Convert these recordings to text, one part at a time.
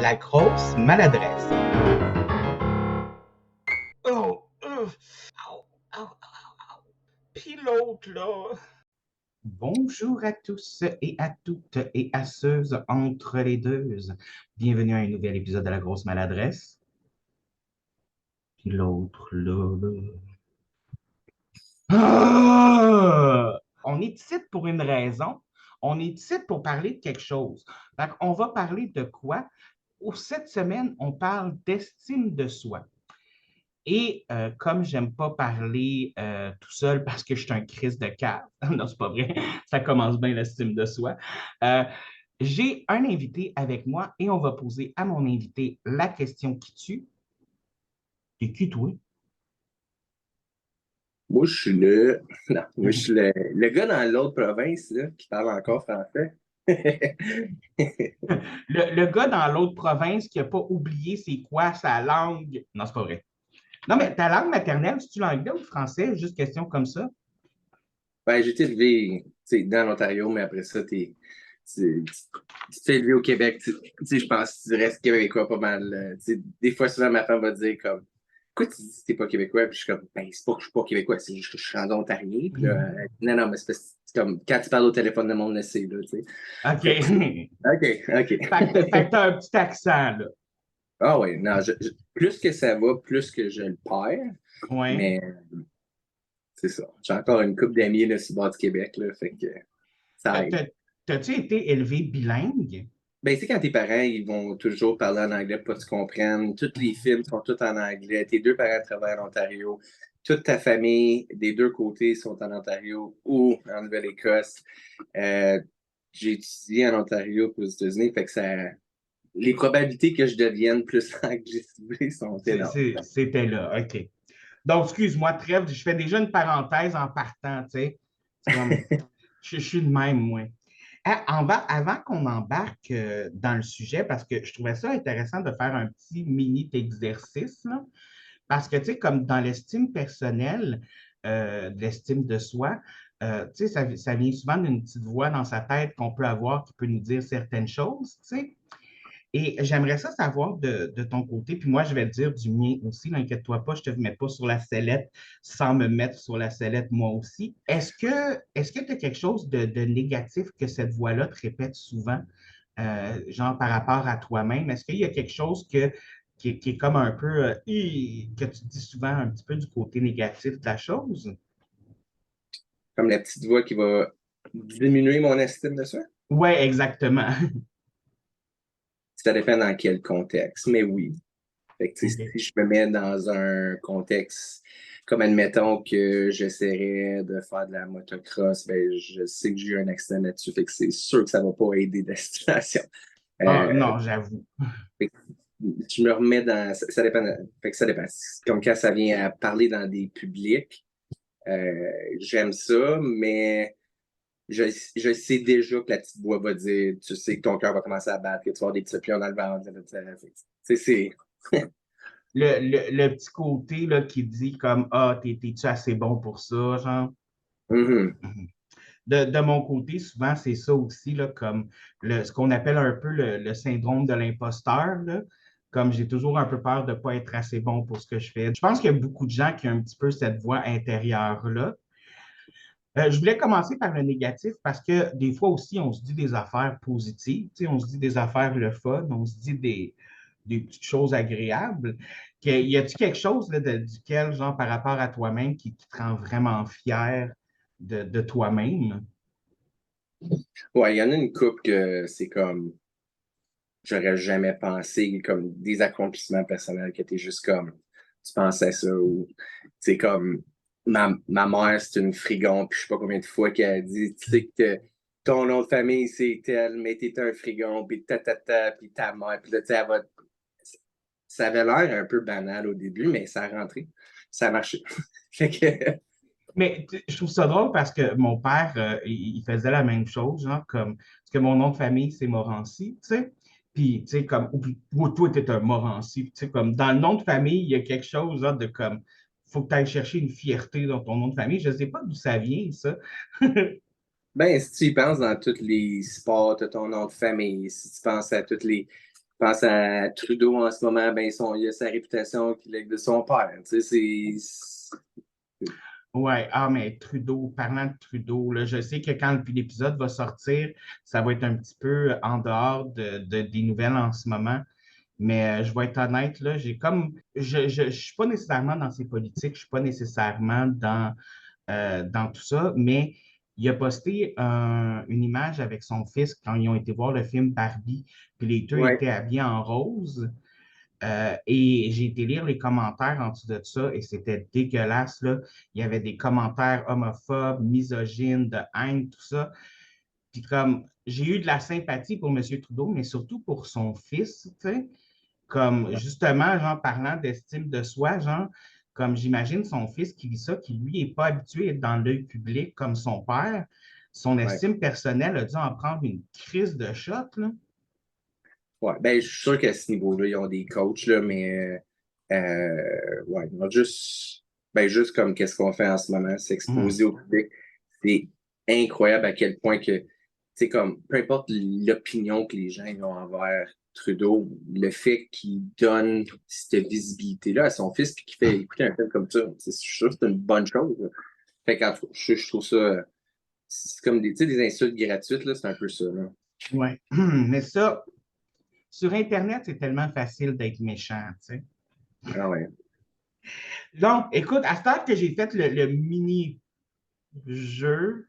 La grosse maladresse. Oh, au, au, au. Puis l'autre, là. Bonjour à tous et à toutes et à ceux entre les deux. Bienvenue à un nouvel épisode de La grosse maladresse. Puis l'autre, là. On est ici pour une raison. On est ici pour parler de quelque chose. Donc, on va parler de quoi? Cette semaine, on parle d'estime de soi. Et comme j'aime pas parler tout seul parce que je suis un Christ de cave, non, c'est pas vrai, ça commence bien l'estime de soi. euh, j'ai un invité avec moi et on va poser à mon invité la question qui tue. T'es qui, toi? Moi, je suis non, moi, je suis le gars dans l'autre province là, qui parle encore français. Le gars dans l'autre province qui n'a pas oublié c'est quoi sa langue. Non, c'est pas vrai. Non, mais ta langue maternelle, c'est-tu l'anglais ou le français? Juste question comme ça. Ben, j'ai été élevé dans l'Ontario, mais après ça, tu t'es élevé au Québec. Je pense que tu restes québécois pas mal. Des fois, souvent, ma femme va dire comme pourquoi tu dis que t'es pas québécois? Puis je suis comme, ben, c'est pas que je suis pas québécois, c'est juste que je suis rendu ontarien. Puis là, non, non, mais c'est comme quand tu parles au téléphone, le monde le sait, là, tu sais. OK. Fait que, OK, Fait que OK. t'as un petit accent, là. Ah oui, non, plus que ça va, plus que je le perds. Ouais. Mais c'est ça. J'ai encore une couple d'amis là, sur le bord du Québec, là, fait que ça aide. T'as-tu été élevé bilingue? Ben, tu sais, quand tes parents, ils vont toujours parler en anglais pour que tu comprennes. Tous les films sont tous en anglais. Tes deux parents travaillent en Ontario. Toute ta famille, des deux côtés, sont en Ontario ou en Nouvelle-Écosse. Euh, j'ai étudié en Ontario pour aux États-Unis, fait que ça, les probabilités que je devienne plus anglicisé sont énormes. C'était là, OK. Donc, excuse-moi, trêve, je fais déjà une parenthèse en partant, tu sais. C'est comme, je suis de même, moi. Ah, avant qu'on embarque dans le sujet, parce que je trouvais ça intéressant de faire un petit mini exercice, là, parce que, tu sais, comme dans l'estime personnelle, de l'estime de soi, tu sais, ça vient souvent d'une petite voix dans sa tête qu'on peut avoir qui peut nous dire certaines choses, tu sais. Et j'aimerais ça savoir de ton côté, puis moi, je vais te dire du mien aussi, n'inquiète-toi pas, je ne te mets pas sur la sellette sans me mettre sur la sellette moi aussi. Est-ce que tu as quelque chose de négatif que cette voix-là te répète souvent, genre par rapport à toi-même? Est-ce qu'il y a quelque chose qui est comme un peu, que tu dis souvent un petit peu du côté négatif de la chose? Comme la petite voix qui va diminuer mon estime de soi. Oui, exactement. Ça dépend dans quel contexte, mais oui. Fait que, OK. si je me mets dans un contexte comme admettons que j'essaierais de faire de la motocross, ben, je sais que j'ai eu un accident là-dessus, fait que c'est sûr que ça va pas aider la situation. Ah, Euh, non, j'avoue. fait que je me remets dans. Ça dépend. Fait que ça dépend. Comme quand ça vient à parler dans des publics, j'aime ça, mais je sais déjà que la petite voix va dire, tu sais que ton cœur va commencer à battre, que tu vas avoir des petits pions dans le ventre. C'est. Le petit côté là, qui dit comme ah, t'es-tu assez bon pour ça, genre. Mhm. Mhm. De mon côté, souvent, c'est ça aussi, là, comme ce qu'on appelle un peu le syndrome de l'imposteur, là. Comme j'ai toujours un peu peur de ne pas être assez bon pour ce que je fais. Je pense qu'il y a beaucoup de gens qui ont un petit peu cette voix intérieure-là. Je voulais commencer par le négatif parce que des fois aussi, on se dit des affaires positives, tu sais, on se dit des affaires le fun, on se dit des petites choses agréables. Y a-t-il quelque chose là, duquel, genre, par rapport à toi-même, qui te rend vraiment fier de toi-même? Ouais, il y en a une couple que c'est comme j'aurais jamais pensé, comme des accomplissements personnels que t'es juste comme tu pensais ça ou c'est comme ma mère, c'est une frigon, puis je sais pas combien de fois qu'elle a dit, tu sais que ton nom de famille c'est tel, mais t'es un frigon, puis puis ta mère, puis là, tu sais, ça avait l'air un peu banal au début, mais ça a rentré, ça a marché. Fait que, Mais je trouve ça drôle parce que mon père, il faisait la même chose, genre comme, parce que mon nom de famille, c'est Morancy, tu sais. Puis, tu sais, comme, ou toi, tu es un Morancy, tu sais, comme, dans le nom de famille, il y a quelque chose, genre, de comme, faut que tu ailles chercher une fierté dans ton nom de famille. Je ne sais pas d'où ça vient, ça. ben, si tu y penses dans tous les sports, t'as ton nom de famille, si tu penses à toutes les pense à Trudeau en ce moment, ben, il a sa réputation qu'il a de son père. Tu sais, Ouais, ah, mais Trudeau, parlant de Trudeau, là, je sais que quand l'épisode va sortir, ça va être un petit peu en dehors des nouvelles en ce moment. Mais je vais être honnête, là, je suis pas nécessairement dans ces politiques, je suis pas nécessairement dans tout ça, mais il a posté une image avec son fils quand ils ont été voir le film Barbie, puis les deux ouais, étaient habillés en rose. Et j'ai été lire les commentaires en dessous de ça et c'était dégueulasse, là. Il y avait des commentaires homophobes, misogynes, de haine, tout ça. Puis comme j'ai eu de la sympathie pour M. Trudeau, mais surtout pour son fils, tu sais, comme justement, genre, parlant d'estime de soi, genre, comme j'imagine son fils qui vit ça, qui lui n'est pas habitué à être dans l'œil public comme son père, son ouais. estime personnelle a dû en prendre une crise de choc, là. Ouais, ben, je suis sûr qu'à ce niveau-là, ils ont des coachs, là, mais ouais, ils ont juste, ben, juste comme qu'est-ce qu'on fait en ce moment, Mhm. s'exposer au public. C'est incroyable à quel point que, c'est comme, peu importe l'opinion que les gens ils ont envers Trudeau, le fait qu'il donne cette visibilité-là à son fils puis qu'il fait écouter un film comme ça, je suis sûr que c'est une bonne chose, là. Fait qu'en tout cas, je trouve ça, c'est comme des, tu sais, des insultes gratuites, là, c'est un peu ça, là. Ouais. Mais ça, sur Internet, c'est tellement facile d'être méchant, tu sais. Ah ouais. Donc, écoute, à ce stade que j'ai fait le mini-jeu,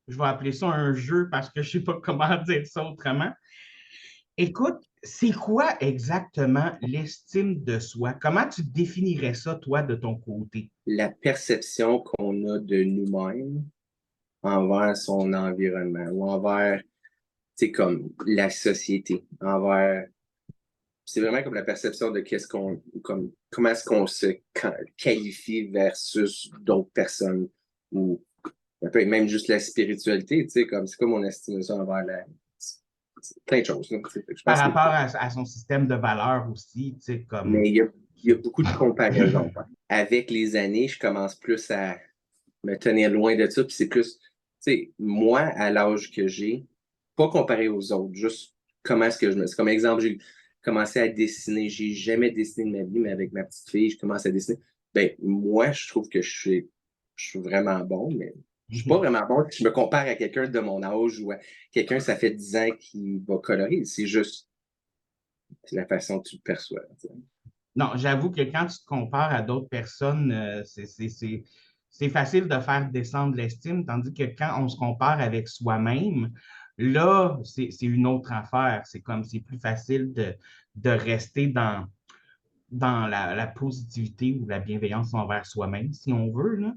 je vais appeler ça un jeu parce que je ne sais pas comment dire ça autrement. Écoute, c'est quoi exactement l'estime de soi? Comment tu définirais ça, toi, de ton côté? La perception qu'on a de nous-mêmes envers son environnement ou envers, c'est comme la société, envers, c'est vraiment comme la perception de qu'est-ce qu'on, comme, comment est-ce qu'on se qualifie versus d'autres personnes ou un peu même juste la spiritualité, tu sais, comme, c'est comme mon estimation envers c'est plein de choses, là. Je Par pense qu'il rapport à son système de valeurs aussi, tu sais, comme. mais il y a beaucoup de comparaisons, hein. Avec les années, je commence plus à me tenir loin de ça. Puis c'est plus, tu sais, moi, à l'âge que j'ai, pas comparé aux autres, juste comment est-ce que je me. C'est comme exemple, j'ai commencé à dessiner. J'ai jamais dessiné de ma vie, mais avec ma petite fille, je commence à dessiner. Ben, moi, je trouve que je suis vraiment bon, mais je suis pas vraiment bon. Je me compare à quelqu'un de mon âge ou à quelqu'un, ça fait 10 ans qui va colorer. C'est juste c'est la façon que tu le perçois. Tu sais. Non, j'avoue que quand tu te compares à d'autres personnes, c'est facile de faire descendre l'estime, tandis que quand on se compare avec soi-même, là, c'est une autre affaire. C'est comme c'est plus facile de rester dans la positivité ou la bienveillance envers soi-même, si on veut, là.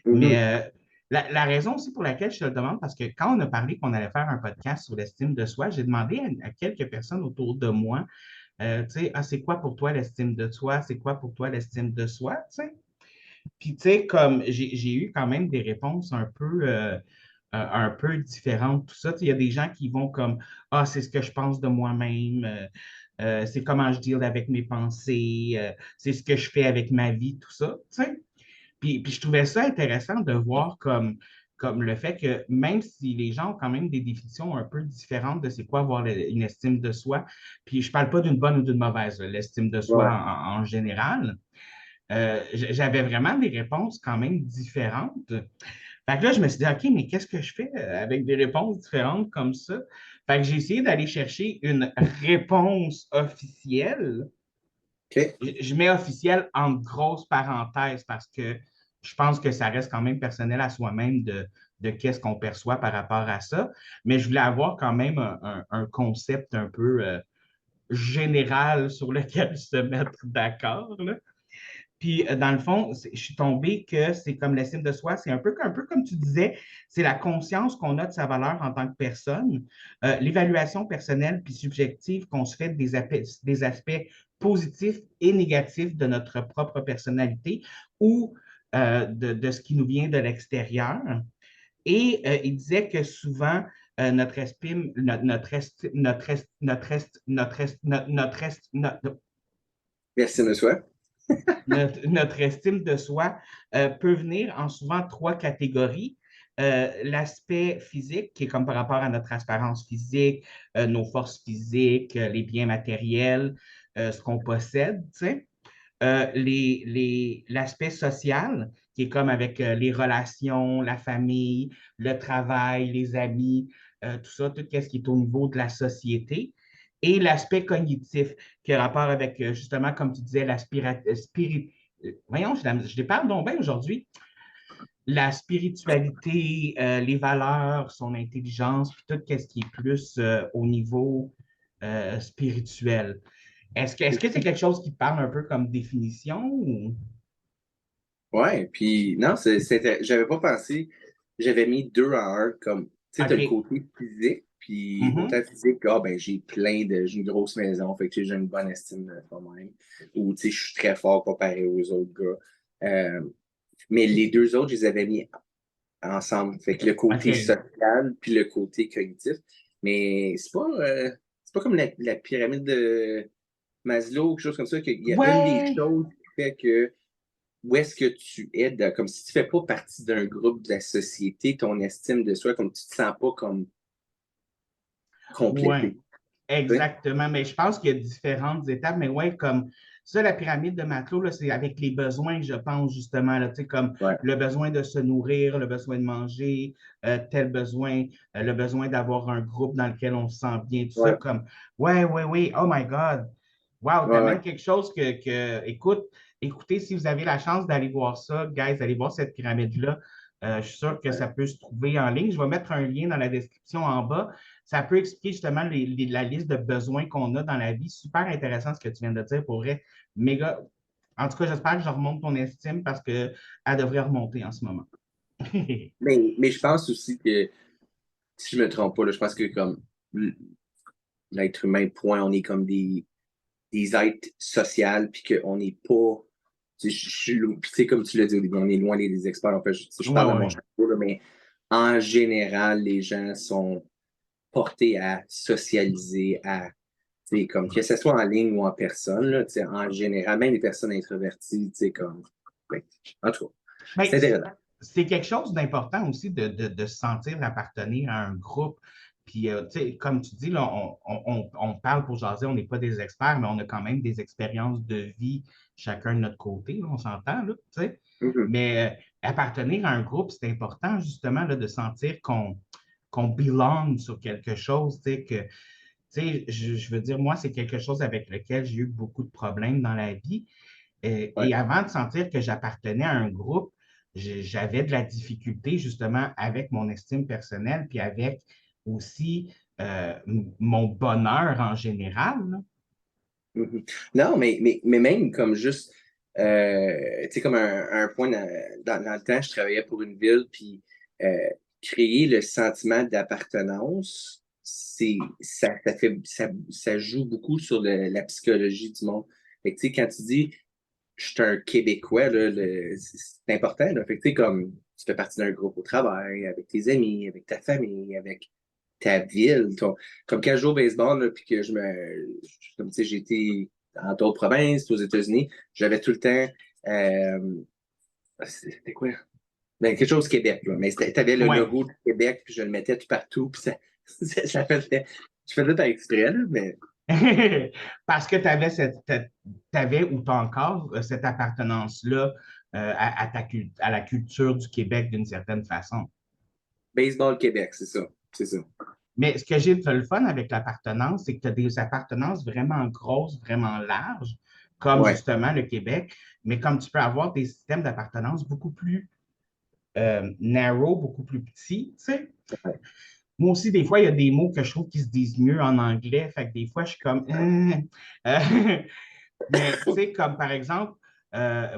Mais Mhm. la raison aussi pour laquelle je te le demande, parce que quand on a parlé qu'on allait faire un podcast sur l'estime de soi, j'ai demandé à quelques personnes autour de moi, tu sais, ah, c'est quoi pour toi l'estime de soi? C'est quoi pour toi l'estime de soi? Tu sais? Puis, tu sais, comme j'ai eu quand même des réponses un peu différentes, tout ça. Tu sais, il y a des gens qui vont comme, ah, c'est ce que je pense de moi-même, c'est comment je deal avec mes pensées, c'est ce que je fais avec ma vie, tout ça. Tu sais? Puis je trouvais ça intéressant de voir comme le fait que même si les gens ont quand même des définitions un peu différentes de c'est quoi avoir une estime de soi, puis je ne parle pas d'une bonne ou d'une mauvaise, l'estime de soi Ouais. en général, j'avais vraiment des réponses quand même différentes. Fait que là, je me suis dit, OK, mais qu'est-ce que je fais avec des réponses différentes comme ça? Fait que j'ai essayé d'aller chercher une réponse officielle. OK. Je mets officiel en grosses parenthèses parce que je pense que ça reste quand même personnel à soi-même de qu'est-ce qu'on perçoit par rapport à ça. Mais je voulais avoir quand même un concept un peu général sur lequel se mettre d'accord, là. Puis, dans le fond, je suis tombé que c'est comme l'estime de soi, c'est un peu comme tu disais, c'est la conscience qu'on a de sa valeur en tant que personne, l'évaluation personnelle puis subjective qu'on se fait des aspects positifs et négatifs de notre propre personnalité ou de ce qui nous vient de l'extérieur. Et il disait que souvent, notre estime, notre est, notre est, notre est, notre est, notre est, notre, Merci, monsieur. notre estime de soi peut venir en souvent trois catégories. L'aspect physique, qui est comme par rapport à notre apparence physique, nos forces physiques, les biens matériels, ce qu'on possède, tu sais. L'aspect social, qui est comme avec les relations, la famille, le travail, les amis, tout ça, tout ce qui est au niveau de la société. Et l'aspect cognitif, qui a rapport avec, justement, comme tu disais, voyons, je les parle donc bien aujourd'hui. La spiritualité, les valeurs, son intelligence, puis tout ce qui est plus au niveau spirituel. Est-ce que c'est quelque chose qui te parle un peu comme définition ou... Ouais, puis non, j'avais pas pensé, j'avais mis deux en un, comme, tu sais, t'as le OK. côté physique, puis Mhm. autant physique, ben, j'ai une grosse maison, fait que j'ai une bonne estime de moi-même, ou, tu sais, je suis très fort comparé aux autres gars. Mais les deux autres, je les avais mis ensemble, fait que le côté OK. social, puis le côté cognitif, mais c'est pas comme la pyramide de Maslow, ou quelque chose comme ça, qu'il y a une des Ouais, choses qui fait que où est-ce que tu es, comme si tu ne fais pas partie d'un groupe de la société, ton estime de soi, comme tu ne te sens pas comme ouais, complété. Tu sais? exactement. Mais je pense qu'il y a différentes étapes. Mais ouais, comme ça, la pyramide de Maslow, là, c'est avec les besoins, je pense, justement, là, tu sais, comme Ouais, le besoin de se nourrir, le besoin de manger, tel besoin, le besoin d'avoir un groupe dans lequel on se sent bien, tout ça, ouais, comme, ouais, ouais, oui, oh my God. Wow, ouais, t'amènes ouais. quelque chose écoutez, si vous avez la chance d'aller voir ça, guys, allez voir cette pyramide-là. Je suis sûr que Ouais. ça peut se trouver en ligne. Je vais mettre un lien dans la description en bas. Ça peut expliquer justement la liste de besoins qu'on a dans la vie. Super intéressant ce que tu viens de dire. Pour vrai, méga. En tout cas, j'espère que je remonte ton estime parce qu'elle devrait remonter en ce moment. Mais je pense aussi que, si je ne me trompe pas, là, je pense que comme l'être humain, point, on est comme des êtres sociaux, puis qu'on n'est pas. Tu sais, comme tu l'as dit au début, on est loin des experts. En fait, je Ouais, parle de mon ouais. chapeau, là, mais en général, les gens sont portés à socialiser, comme que ce soit en ligne ou en personne, là, en général, même les personnes introverties, comme. Ouais. En tout cas, Mais c'est intéressant. c'est quelque chose d'important aussi de se sentir appartenir à un groupe. Puis, tu sais, comme tu dis, là, on parle pour jaser, on n'est pas des experts, mais on a quand même des expériences de vie, chacun de notre côté, là, on s'entend, là, tu sais. Mhm. Mais appartenir à un groupe, c'est important, justement, là, de sentir qu'on belong sur quelque chose, tu sais, que, tu sais, je veux dire, moi, c'est quelque chose avec lequel j'ai eu beaucoup de problèmes dans la vie. Et Ouais. avant de sentir que j'appartenais à un groupe, j'avais de la difficulté justement avec mon estime personnelle, puis avec aussi mon bonheur en général, là. Mhm. Non, mais même comme juste, tu sais, comme un point dans le temps, je travaillais pour une ville, puis créer le sentiment d'appartenance, ça joue beaucoup sur la psychologie du monde. Fait que, tu sais, quand tu dis, je suis un Québécois, là, c'est important, là. Fait que, tu sais, comme, tu fais partie d'un groupe au travail, avec tes amis, avec ta famille, avec ta ville. Comme quand je joue au baseball, là, puis que comme tu sais, j'ai été dans d'autres provinces, aux États-Unis, j'avais tout le temps, c'était quoi? Ben, quelque chose Québec, là. Mais t'avais le Ouais. logo du Québec, puis je le mettais tout partout, puis ça faisait, je faisais par exprès, là, mais Parce que t'avais ou tu as encore cette appartenance-là à la culture du Québec d'une certaine façon. baseball Québec, c'est ça. Mais ce que j'ai de le fun avec l'appartenance, c'est que tu as des appartenances vraiment grosses, vraiment larges, comme Ouais. justement le Québec, mais comme tu peux avoir des systèmes d'appartenance beaucoup plus narrow, beaucoup plus petits, tu sais. Ouais. Moi aussi, des fois, il y a des mots que je trouve qui se disent mieux en anglais, fait que des fois, je suis comme... Mais tu sais, comme par exemple,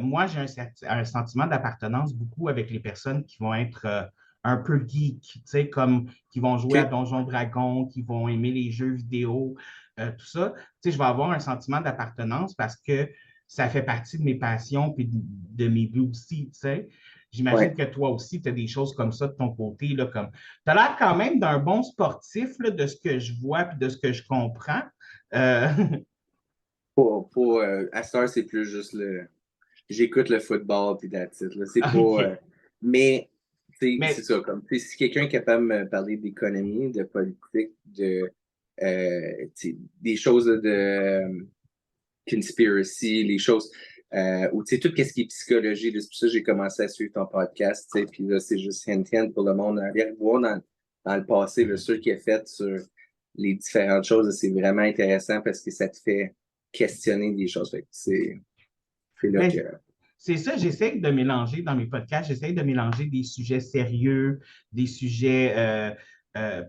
moi, j'ai un sentiment d'appartenance beaucoup avec les personnes qui vont être un peu geek, tu sais, comme qui vont jouer à OK. Donjons Dragons, qui vont aimer les jeux vidéo, tout ça. Tu sais, je vais avoir un sentiment d'appartenance parce que ça fait partie de mes passions puis de mes goûts aussi, tu sais. J'imagine Ouais. que toi aussi, tu as des choses comme ça de ton côté, là, comme... Tu as l'air quand même d'un bon sportif, là, de ce que je vois puis de ce que je comprends. Euh, À cette heure, c'est plus juste j'écoute le football, puis that's it, là. C'est pas. OK. Mais C'est Mais ça, comme si quelqu'un est capable de me parler d'économie, de politique, des choses conspiracy, les choses, ou tout ce qui est psychologie, c'est pour ça que j'ai commencé à suivre ton podcast, puis là, c'est juste hint pour le monde, aller voir dans le passé, là, ce qui est fait sur les différentes choses, c'est vraiment intéressant parce que ça te fait questionner des choses. Fait que c'est là ben, que... c'est ça, j'essaie de mélanger dans mes podcasts, j'essaie de mélanger des sujets sérieux, des sujets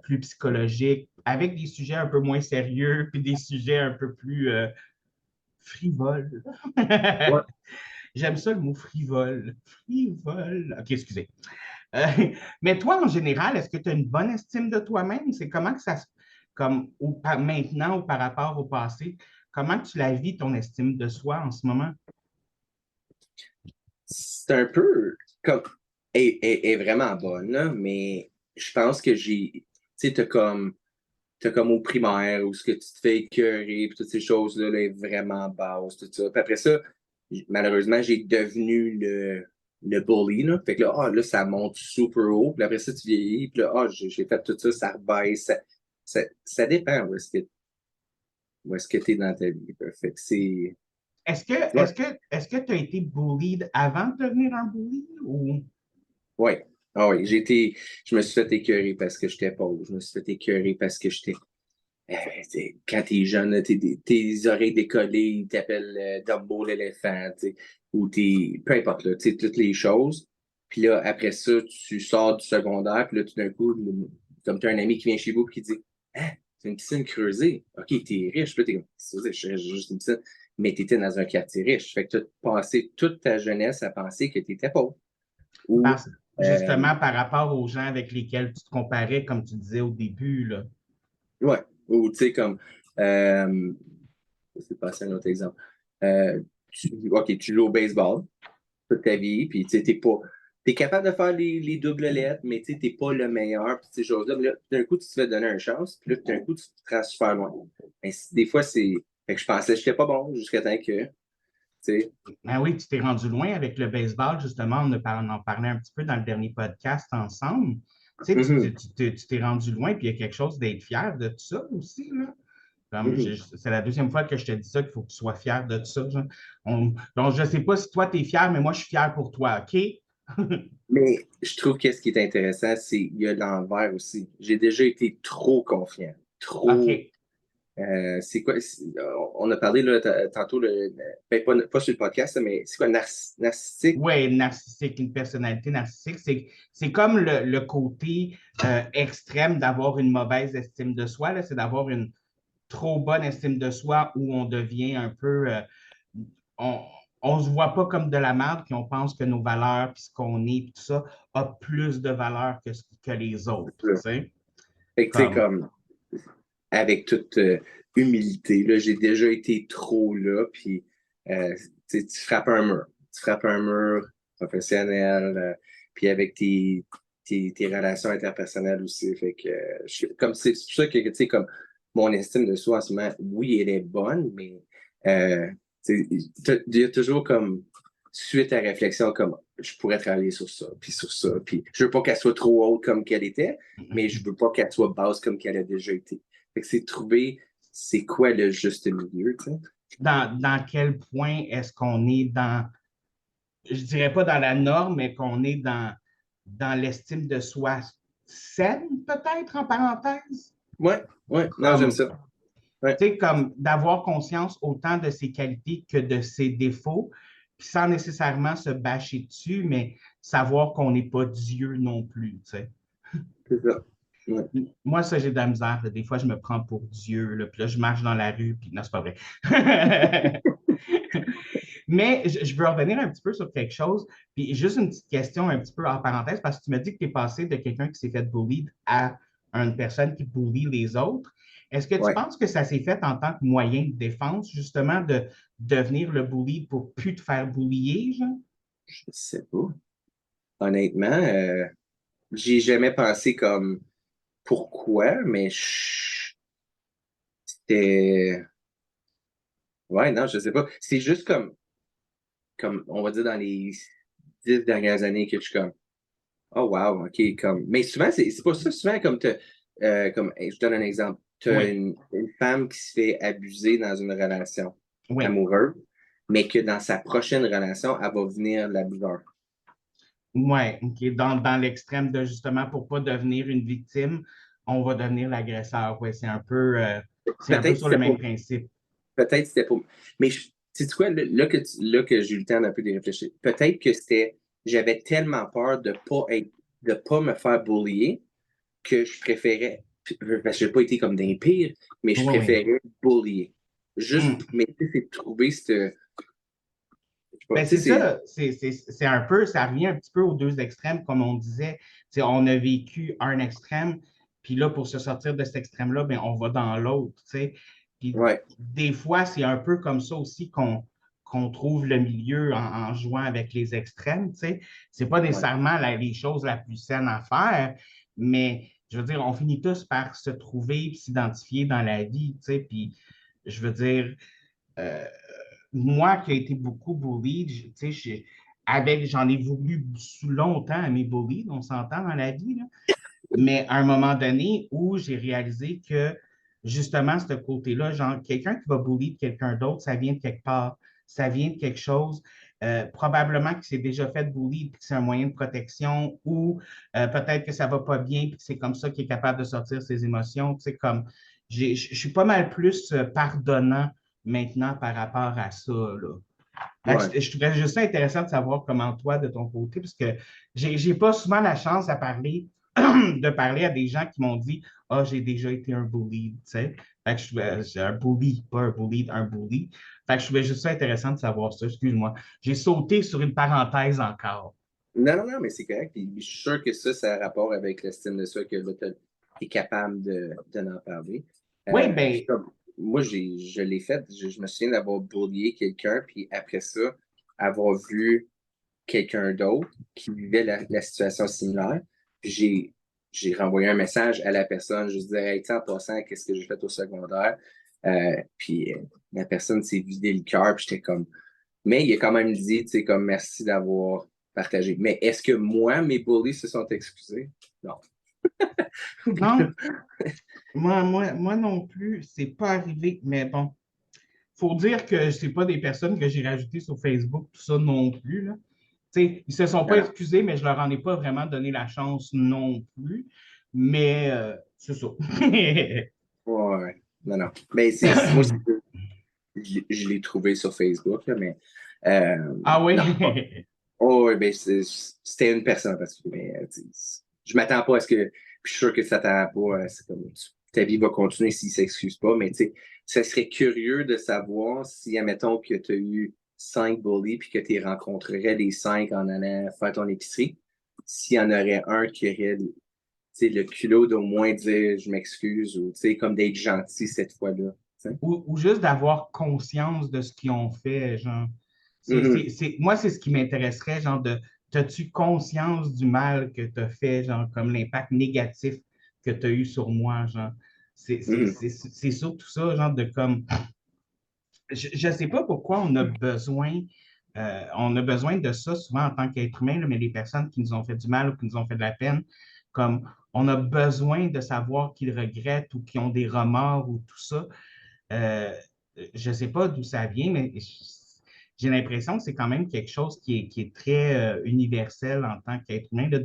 plus psychologiques, avec des sujets un peu moins sérieux, puis des sujets un peu plus frivoles. Ouais. J'aime ça le mot frivole. Frivole. OK, excusez. Euh, mais toi, en général, est-ce que tu as une bonne estime de toi-même? C'est comment que ça se... Comme maintenant ou par rapport au passé, comment que tu la vis, ton estime de soi en ce moment? C'est un peu comme... est vraiment bonne, là, mais je pense que t'as comme au primaire où ce que tu te fais écœurer, puis toutes ces choses-là là, est vraiment basse, tout ça. Puis après ça, malheureusement, j'ai devenu le bully, là. Fait que là, là, ça monte super haut. Puis après ça, tu vieillis. Puis là, j'ai fait tout ça, ça rebaisse. Ça dépend où est-ce que t'es dans ta vie. Là. Fait que c'est... Est-ce que Ouais, est-ce que tu as été bullied avant de devenir un bully ou ouais. Ah oui, je me suis fait écœurer parce que j'étais pauvre. Je me suis fait écœurer parce que j'étais quand t'es jeune, là, tes oreilles décollées, ils t'appellent Dumbo l'éléphant, ou peu importe, là, toutes les choses. Puis là, après ça, tu sors du secondaire, puis là, tout d'un coup, comme tu as un ami qui vient chez vous et qui dit ah, c'est une piscine creusée. OK, t'es riche. Puis là, t'es comme, je suis juste une piscine. Mais t'étais dans un quartier riche. Fait que tu as passé toute ta jeunesse à penser que t'étais pauvre. Ou, euh, justement par rapport aux gens avec lesquels tu te comparais, comme tu disais au début, là? ouais, ou tu sais, comme, euh, c'est passer un autre exemple. OK, tu joues au baseball toute ta vie, puis tu sais, t'es capable de faire les doubles lettres, mais tu sais, t'es pas le meilleur, puis ces choses-là. Mais là, d'un coup, tu te fais donner une chance, puis là, d'un coup, tu te rends super loin. Mais des fois, c'est. Fait que je pensais que j'étais pas bon jusqu'à temps que, tu sais. Ah oui, tu t'es rendu loin avec le baseball, justement, on en parlait un petit peu dans le dernier podcast ensemble. Tu sais, Mhm, tu t'es rendu loin, puis il y a quelque chose d'être fier de tout ça aussi, là. mhm. C'est la deuxième fois que je te dis ça, qu'il faut que tu sois fier de tout ça. Genre. Donc, je ne sais pas si toi, tu es fier, mais moi, je suis fier pour toi, OK? Mais je trouve que ce qui est intéressant, c'est qu'il y a l'envers aussi. J'ai déjà été trop confiant, trop. OK. C'est quoi? On a parlé là, tantôt, ben, pas sur le podcast, mais c'est quoi, narcissique? Oui, narcissique, une personnalité narcissique, c'est comme le côté extrême d'avoir une mauvaise estime de soi, là, c'est d'avoir une trop bonne estime de soi où on devient un peu, on, on se voit pas comme de la merde, puis on pense que nos valeurs, puis ce qu'on est, tout ça, a plus de valeur que les autres, tu sais, Fait que, tu sais, comme, comme, avec toute humilité, là, j'ai déjà été trop là, puis tu frappes un mur. Tu frappes un mur professionnel, puis avec tes relations interpersonnelles aussi. Fait que, comme c'est pour ça que, tu sais, comme mon estime de soi en ce moment, oui, elle est bonne, mais il y a toujours comme suite à réflexion, comme je pourrais travailler sur ça, puis sur ça, puis je veux pas qu'elle soit trop haute comme qu'elle était, mais je veux pas qu'elle soit basse comme qu'elle a déjà été. Fait que c'est trouver c'est quoi le juste milieu, tu sais. dans quel point est-ce qu'on est dans, je dirais pas dans la norme, mais qu'on est dans l'estime de soi saine, peut-être, en parenthèse, Ouais, ouais, non, j'aime comme ça. Ouais, tu sais, comme d'avoir conscience autant de ses qualités que de ses défauts, puis sans nécessairement se bâcher dessus, mais savoir qu'on n'est pas Dieu non plus, tu sais. c'est ça. Ouais. Moi, ça, j'ai de la misère. Là. Des fois, je me prends pour Dieu, là, puis là, je marche dans la rue, puis non, c'est pas vrai. Mais je veux revenir un petit peu sur quelque chose, puis juste une petite question un petit peu en parenthèse, parce que tu m'as dit que tu es passé de quelqu'un qui s'est fait bully à une personne qui bully les autres. Est-ce que tu Ouais, penses que ça s'est fait en tant que moyen de défense, justement, de devenir le bully pour plus te faire bullier, genre? je sais pas. Honnêtement, j'y ai jamais pensé comme pourquoi, mais c'était. Ouais, non, je sais pas. C'est juste comme, on va dire, dans les 10 dernières années que je suis comme. Oh wow, OK. Mais souvent, c'est pas ça. Souvent, comme je donne un exemple. Tu as Oui, une femme qui se fait abuser dans une relation oui. amoureuse, mais que dans sa prochaine relation, elle va venir l'abuseur. Oui, OK. Dans l'extrême de justement pour ne pas devenir une victime, on va devenir l'agresseur. Oui, c'est un peu Peut-être sur le c'était même pour. principe. Peut-être c'était pour. Mais sais-tu quoi, là que j'ai eu le temps d'un peu de réfléchir, peut-être que c'était. J'avais tellement peur de pas me faire bullier que je préférais. Parce que j'ai pas été comme des pires, mais je Oui, oui. préférais bullier. Juste, Hmm. mais tu sais, c'est de trouver cette. Je sais pas, Ben, tu sais, c'est ça, c'est un peu, ça revient un petit peu aux deux extrêmes, comme on disait. On a vécu un extrême, puis là, pour se sortir de cet extrême-là, ben, on va dans l'autre, tu sais. Puis ouais, des fois, c'est un peu comme ça aussi qu'on trouve le milieu en jouant avec les extrêmes, tu sais. C'est pas ouais. nécessairement les choses la plus saine à faire, mais je veux dire, on finit tous par se trouver, s'identifier dans la vie, tu sais. Puis je veux dire, euh, moi qui ai été beaucoup bullied, tu sais, j'en ai voulu sous longtemps à mes bullies, on s'entend dans la vie, là. Mais à un moment donné où j'ai réalisé que justement, ce côté-là, genre, quelqu'un qui va bully quelqu'un d'autre, ça vient de quelque part, ça vient de quelque chose. Probablement qu'il s'est déjà fait bully, puis que c'est un moyen de protection, ou peut-être que ça va pas bien, puis que c'est comme ça qu'il est capable de sortir ses émotions. Tu sais, comme, je suis pas mal plus pardonnant maintenant par rapport à ça, là. Fait que Ouais. je trouverais juste ça intéressant de savoir comment toi, de ton côté, parce que j'ai pas souvent la chance à parler, de parler à des gens qui m'ont dit ah, j'ai déjà été un bully, tu sais. Fait que c'est un bully, pas un bully, un bully. Fait que je trouvais juste ça intéressant de savoir ça. Excuse-moi. J'ai sauté sur une parenthèse encore. Non, non, non, mais c'est correct. Puis je suis sûr que ça a rapport avec l'estime de soi que tu es capable d'en parler. Oui, Puis ben, comme moi, je l'ai fait. Je me souviens d'avoir bullié quelqu'un, puis après ça, avoir vu quelqu'un d'autre qui vivait la situation similaire. Puis j'ai renvoyé un message à la personne, je lui disais, hey, tu sais, en passant, qu'est-ce que j'ai fait au secondaire? Puis la personne s'est vidé le cœur, puis j'étais comme. Mais il a quand même dit, tu sais, comme merci d'avoir partagé. Mais est-ce que moi, mes bullies se sont excusés? Non. non, moi non plus, c'est pas arrivé. Mais bon, faut dire que c'est pas des personnes que j'ai rajoutées sur Facebook, tout ça non plus, là. T'sais, ils ne se sont Non, pas non. excusés, mais je leur en ai pas vraiment donné la chance non plus. Mais c'est ça. Ouais, ouais. Non, non. Mais moi, je l'ai trouvé sur Facebook, là, mais Ah oui? non. Oh, ouais, ben, c'était une personne parce que je m'attends pas à ce que. Puis je suis sûr que ça t'attend pas. C'est comme, ta vie va continuer s'il s'excuse pas, mais tu sais, ça serait curieux de savoir si, admettons, que tu as eu 5 bullies puis que tu rencontrerais les 5 en allant faire ton épicerie, s'il y en aurait un qui aurait tu sais, le culot d'au moins dire je m'excuse ou tu sais, comme d'être gentil cette fois-là. Tu sais. Ou juste d'avoir conscience de ce qu'ils ont fait, genre. Mhm. Moi, c'est ce qui m'intéresserait, genre de t'as-tu conscience du mal que tu as fait, genre, comme l'impact négatif que tu as eu sur moi, genre. Mhm. C'est surtout ça, genre, de comme je ne sais pas pourquoi on a besoin de ça souvent en tant qu'être humain, là, mais les personnes qui nous ont fait du mal ou qui nous ont fait de la peine, comme on a besoin de savoir qu'ils regrettent ou qu'ils ont des remords ou tout ça. Euh, je ne sais pas d'où ça vient, mais j'ai l'impression que c'est quand même quelque chose qui est très universel en tant qu'être humain, là,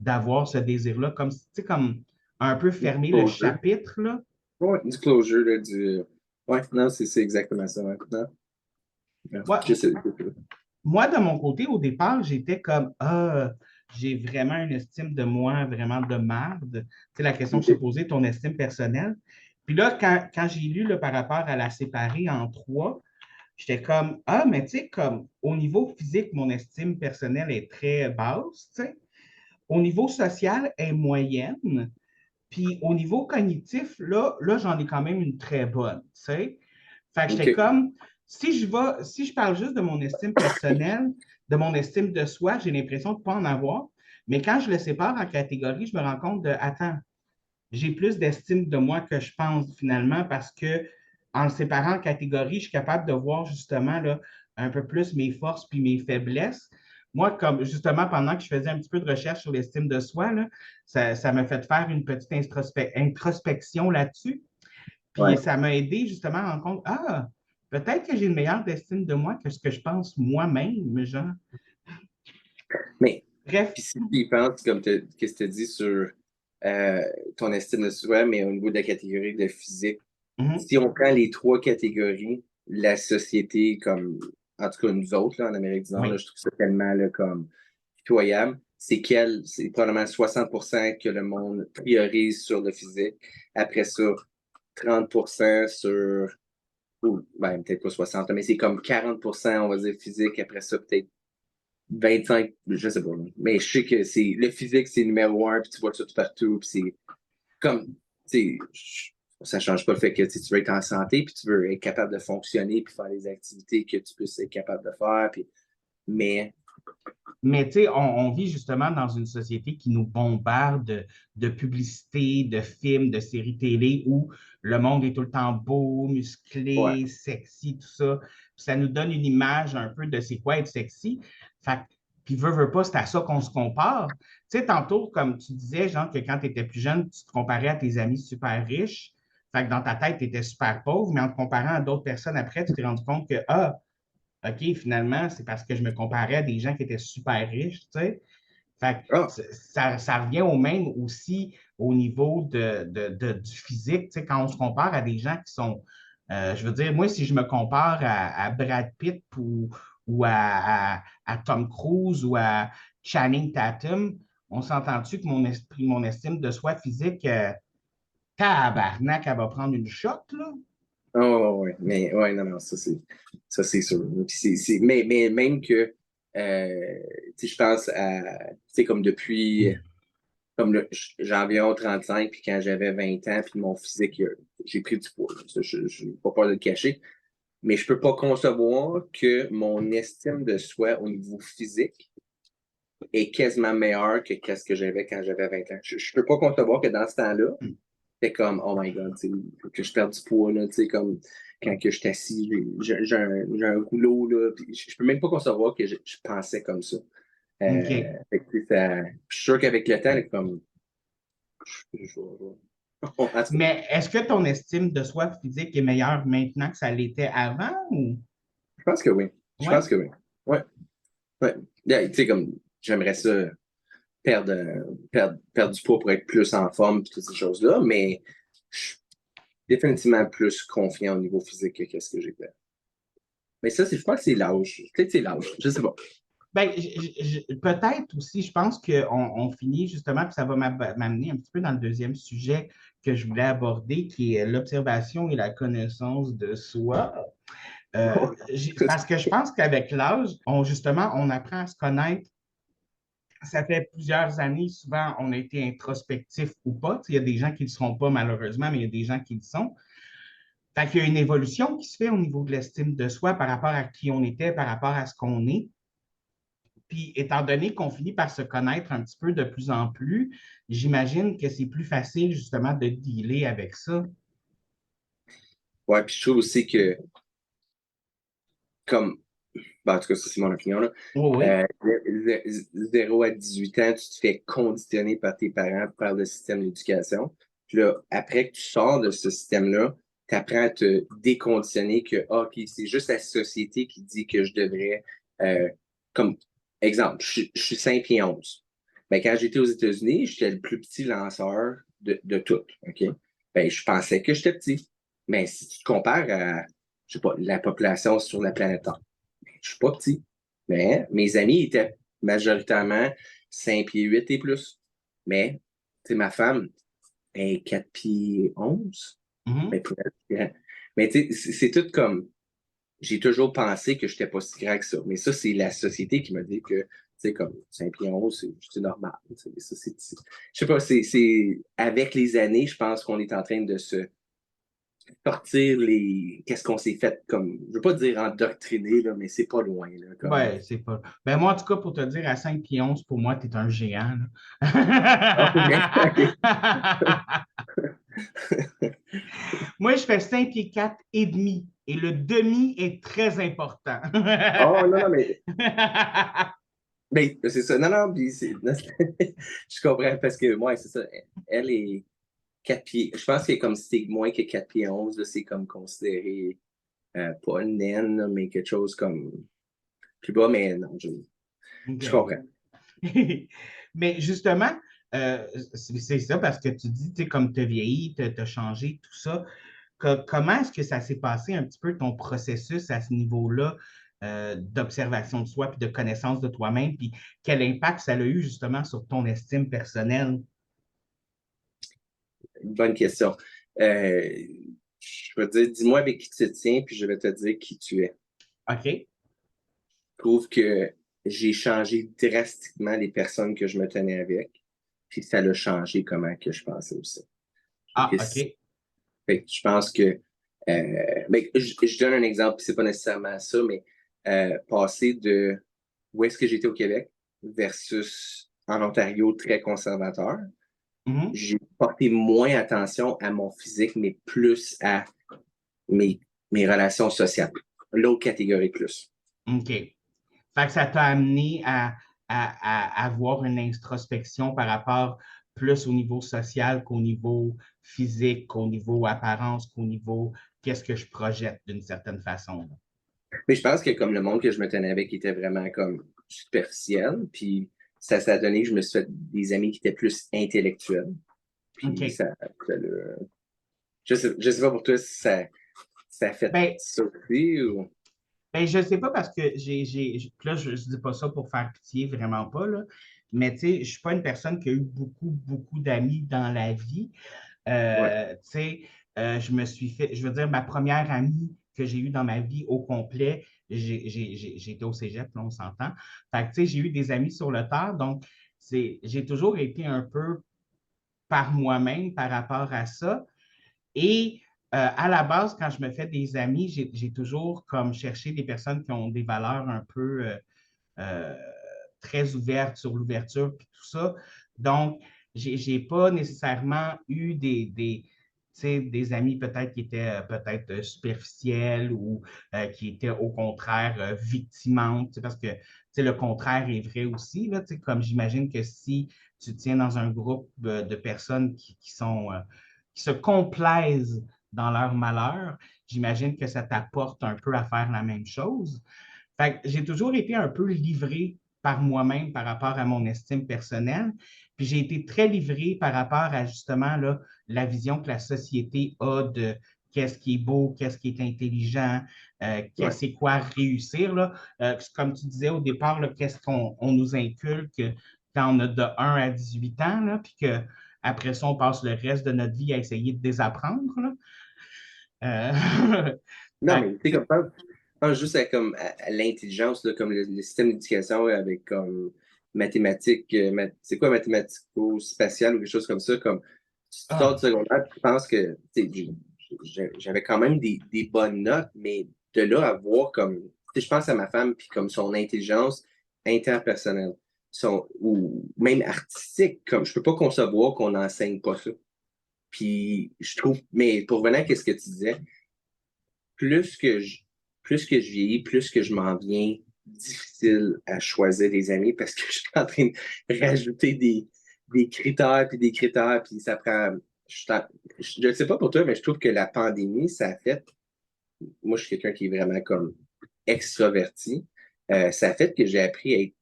d'avoir ce désir-là, comme, tu sais, comme un peu fermer le Closure. chapitre, là. Ouais, du closure, là, du. Ouais, non, c'est exactement ça. Ouais. Non, non, je Moi, sais. Moi, de mon côté, au départ, j'étais comme, ah, j'ai vraiment une estime de moi, vraiment de marde. C'est la question que je t'ai posée, ton estime personnelle. Puis là, quand j'ai lu là, par rapport à la séparer en trois, j'étais comme, ah, mais tu sais, comme au niveau physique, mon estime personnelle est très basse, tu sais. Au niveau social, elle est moyenne. Puis au niveau cognitif, là j'en ai quand même une très bonne, tu sais. Fait que j'étais OK. comme, si je parle juste de mon estime personnelle, de mon estime de soi, j'ai l'impression de ne pas en avoir. Mais quand je le sépare en catégories, je me rends compte de, attends, j'ai plus d'estime de moi que je pense finalement parce que en le séparant en catégories, je suis capable de voir justement là, un peu plus mes forces puis mes faiblesses. moi, comme justement, pendant que je faisais un petit peu de recherche sur l'estime de soi, là, ça m'a fait faire une petite introspection là-dessus. Puis Ouais. ça m'a aidé justement à rendre compte, peut-être que j'ai une meilleure estime de moi que ce que je pense moi-même, genre. Mais, Bref. puis si tu y penses, comme qu'est-ce que tu dis sur euh, ton estime de soi, mais au niveau de la catégorie de physique, Mhm. si on prend les trois catégories, la société, comme, en tout cas nous autres, là, en Amérique du Nord, là, Oui. je trouve ça tellement là, comme pitoyable. C'est probablement 60% que le monde priorise sur le physique. Après ça, 30% sur, ou ben, peut-être pas 60, mais c'est comme 40%, on va dire, physique. Après ça, peut-être 25, je sais pas. Mais je sais que le physique, c'est numéro un, puis tu vois ça tout partout, puis c'est comme, tu sais, ça change pas le fait que tu veux être en santé, puis tu veux être capable de fonctionner, puis faire les activités que tu puisses être capable de faire, puis, mais, Mais tu sais, on vit justement dans une société qui nous bombarde de publicités, de films, de séries télé où le monde est tout le temps beau, ouais. musclé, sexy, tout ça. Puis ça nous donne une image un peu de c'est quoi être sexy. Fait que, puis veut pas, c'est à ça qu'on se compare. Tu sais, tantôt, comme tu disais, genre que quand tu étais plus jeune, tu te comparais à tes amis super riches. Fait que dans ta tête, tu étais super pauvre, mais en te comparant à d'autres personnes après, tu t'es rendu compte que, OK, finalement, c'est parce que je me comparais à des gens qui étaient super riches, tu sais. Fait que Ah, ça revient au même aussi au niveau du physique, tu sais, quand on se compare à des gens qui sont, je veux dire, moi, si je me compare à Brad Pitt ou à Tom Cruise ou à Channing Tatum, on s'entend-tu que mon estime de soi physique, tabarnak, elle va prendre une shot, là? oh, ouais, mais ouais, non, non, ça, c'est sûr. Puis mais même que, tu sais, je pense à, tu sais, comme depuis, comme j'ai environ 35, puis quand j'avais 20 ans, puis mon physique, j'ai pris du poids. Là. Ça, je n'ai pas peur de le cacher. Mais je peux pas concevoir que mon estime de soi au niveau physique est quasiment meilleure que qu'est-ce que j'avais quand j'avais 20 ans. Je peux pas concevoir que dans ce temps-là, c'est comme, oh my God, il faut que je perde du poids, là, tu sais, comme quand que je suis assis, j'ai un rouleau, là, puis je peux même pas concevoir que je pensais comme ça. OK. Fait que, tu sais, je suis sûr qu'avec le temps, là, comme, en tout cas, Mais est-ce que ton estime de soi physique est meilleure maintenant que ça l'était avant ou? je pense que oui. Je Ouais? pense que oui. Ouais, ouais. Yeah, tu sais, comme, j'aimerais ça perdre du poids pour être plus en forme, puis toutes ces choses-là, mais je suis définitivement plus confiant au niveau physique que qu'est-ce que j'étais. Mais ça, je pense que c'est l'âge. Peut-être que c'est l'âge. Je sais pas. Ben, peut-être aussi, je pense qu'on finit justement, puis ça va m'amener un petit peu dans le deuxième sujet que je voulais aborder, qui est l'observation et la connaissance de soi. Parce que je pense qu'avec l'âge, justement, on apprend à se connaître. Ça fait plusieurs années, souvent, on a été introspectif ou pas. Il y a des gens qui ne le seront pas, malheureusement, mais il y a des gens qui le sont. Fait qu'il y a une évolution qui se fait au niveau de l'estime de soi par rapport à qui on était, par rapport à ce qu'on est. Puis, étant donné qu'on finit par se connaître un petit peu de plus en plus, j'imagine que c'est plus facile justement de dealer avec ça. Ouais, puis je trouve aussi que, comme, ben, en tout cas, ça, c'est mon opinion, là. Oui, oui. 0 à 18 ans, tu te fais conditionner par tes parents, par le système d'éducation. Puis là, après que tu sors de ce système-là, tu apprends à te déconditionner que, ah, OK, c'est juste la société qui dit que je devrais, euh, comme exemple, je suis 5 pieds 11. Mais quand j'étais aux États-Unis, j'étais le plus petit lanceur de tout. OK? Ben, je pensais que j'étais petit. Mais si tu te compares à, je sais pas, la population sur la planète Terre, je suis pas petit. Mais mes amis étaient majoritairement 5 pieds 8 et plus. Mais, tu sais, ma femme est 4 pieds 11. Mhm. Mais, mais tu sais, c'est tout comme. J'ai toujours pensé que je n'étais pas si grand que ça. Mais ça, c'est la société qui m'a dit que, tu sais, comme 5 pieds 11, c'est normal. Tu sais, ça, je sais pas, avec les années, je pense qu'on est en train de se sortir les. Qu'est-ce qu'on s'est fait comme. Je veux pas dire endoctriner, là, mais c'est pas loin. Là, comme. Ouais, c'est pas. Ben moi, en tout cas, pour te dire, à 5 pieds 11, pour moi, tu es un géant. Ah, OK. OK. Moi, je fais 5 pieds 4 et demi. Et le demi est très important. Oh, non, non, mais Ben, c'est ça. Non, non, puis non, je comprends parce que, moi, c'est ça. Elle est 4 pieds. Je pense que comme c'est moins que 4 pieds 11, là, c'est comme considéré pas une naine, là, mais quelque chose comme plus bas, mais non, je OK. comprends. Mais justement, c'est ça parce que tu dis, tu sais, comme tu as vieilli, tu as changé, tout ça. Comment est-ce que ça s'est passé un petit peu ton processus à ce niveau-là d'observation de soi puis de connaissance de toi-même, puis quel impact ça a eu justement sur ton estime personnelle? Bonne question. Euh, je vais te dire, dis-moi avec qui tu te tiens, puis je vais te dire qui tu es. OK? Je trouve que j'ai changé drastiquement les personnes que je me tenais avec, puis ça a changé comment que je pensais aussi. Je trouve Ah, que OK. fait que je pense que, ben, je donne un exemple, puis c'est pas nécessairement ça, mais passer de où est-ce que j'étais au Québec versus en Ontario très conservateur, Mhm. j'ai porté moins attention à mon physique, mais plus à mes, mes relations sociales. L'autre catégorie plus. OK. Fait que ça t'a amené à avoir une introspection par rapport plus au niveau social qu'au niveau physique, qu'au niveau apparence, qu'au niveau qu'est-ce que je projette d'une certaine façon. Mais je pense que comme le monde que je me tenais avec était vraiment comme superficiel, puis ça a donné que je me suis fait des amis qui étaient plus intellectuels. Puis OK. je sais pas pour toi si ça a fait Ben, ça aussi ou. ben, je ne sais pas parce que là, je ne dis pas ça pour faire pitié, vraiment pas, là. Mais tu sais, je ne suis pas une personne qui a eu beaucoup, beaucoup d'amis dans la vie. Ouais. Tu sais, je me suis fait, je veux dire, ma première amie que j'ai eue dans ma vie au complet, j'ai été au cégep, là, on s'entend. Fait que, tu sais, j'ai eu des amis sur le tard, donc j'ai toujours été un peu par moi-même par rapport à ça. Et à la base, quand je me fais des amis, j'ai toujours comme cherché des personnes qui ont des valeurs un peu euh, très ouvertes sur l'ouverture et tout ça. Donc, j'ai pas nécessairement eu des amis peut-être qui étaient peut-être superficiels ou qui étaient au contraire victimantes, parce que le contraire est vrai aussi, là, comme j'imagine que si tu tiens dans un groupe de personnes qui se complaisent dans leur malheur, j'imagine que ça t'apporte un peu à faire la même chose. Fait que j'ai toujours été un peu livré par moi-même par rapport à mon estime personnelle. Puis j'ai été très livré par rapport à justement là, la vision que la société a de qu'est-ce qui est beau, qu'est-ce qui est intelligent, Ouais. c'est quoi réussir. Là. Comme tu disais au départ, qu'est-ce qu'on on nous inculque quand on a de 1 à 18 ans, là, puis qu'après ça, on passe le reste de notre vie à essayer de désapprendre. Là. Non, Fait mais tu sais, comme ça, pense juste comme à l'intelligence, là, comme le système d'éducation avec comme mathématiques, c'est quoi mathématico-spatial ou quelque chose comme ça, comme tu sors du ah, secondaire, tu penses que tu sais, j'avais quand même des bonnes notes, mais de là à voir comme, tu sais, je pense à ma femme, puis comme son intelligence interpersonnelle, ou même artistique, comme je peux pas concevoir qu'on n'enseigne pas ça. Puis je trouve, mais pour revenir à ce que tu disais, plus que je, plus que je vieillis, plus que je m'en viens difficile à choisir des amis parce que je suis en train de rajouter des critères, puis des critères, puis ça prend. Je ne sais pas pour toi, mais je trouve que la pandémie, ça a fait. Moi, je suis quelqu'un qui est vraiment comme extraverti. Ça a fait que j'ai appris à être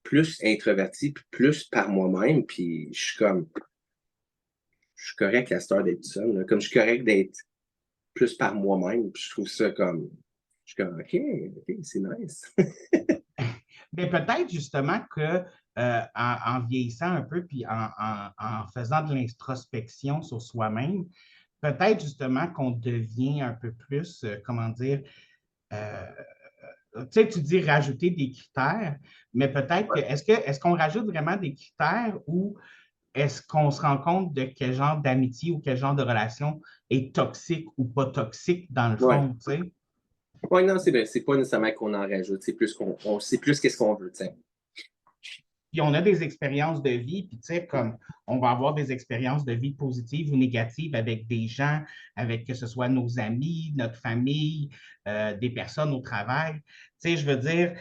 plus introverti, puis plus par moi-même, puis je suis correct à cette heure d'être seul. Là. Comme je suis correct d'être plus par moi-même. Puis je trouve ça comme. Je suis comme, OK, c'est nice. mais peut-être justement que en vieillissant un peu, puis en faisant de l'introspection sur soi-même, peut-être justement qu'on devient un peu plus, comment dire, euh, tu sais, tu dis rajouter des critères, mais peut-être que, est-ce qu'on rajoute vraiment des critères ou est-ce qu'on se rend compte de quel genre d'amitié ou quel genre de relation est toxique ou pas toxique dans le Ouais. fond, tu sais? Ouais, non, c'est vrai. C'est pas nécessairement qu'on en rajoute. C'est plus qu'on sait plus qu'est-ce qu'on veut, tu sais. Puis on a des expériences de vie, puis tu sais, comme on va avoir des expériences de vie positives ou négatives avec des gens, avec que ce soit nos amis, notre famille, des personnes au travail. Tu sais, je veux dire,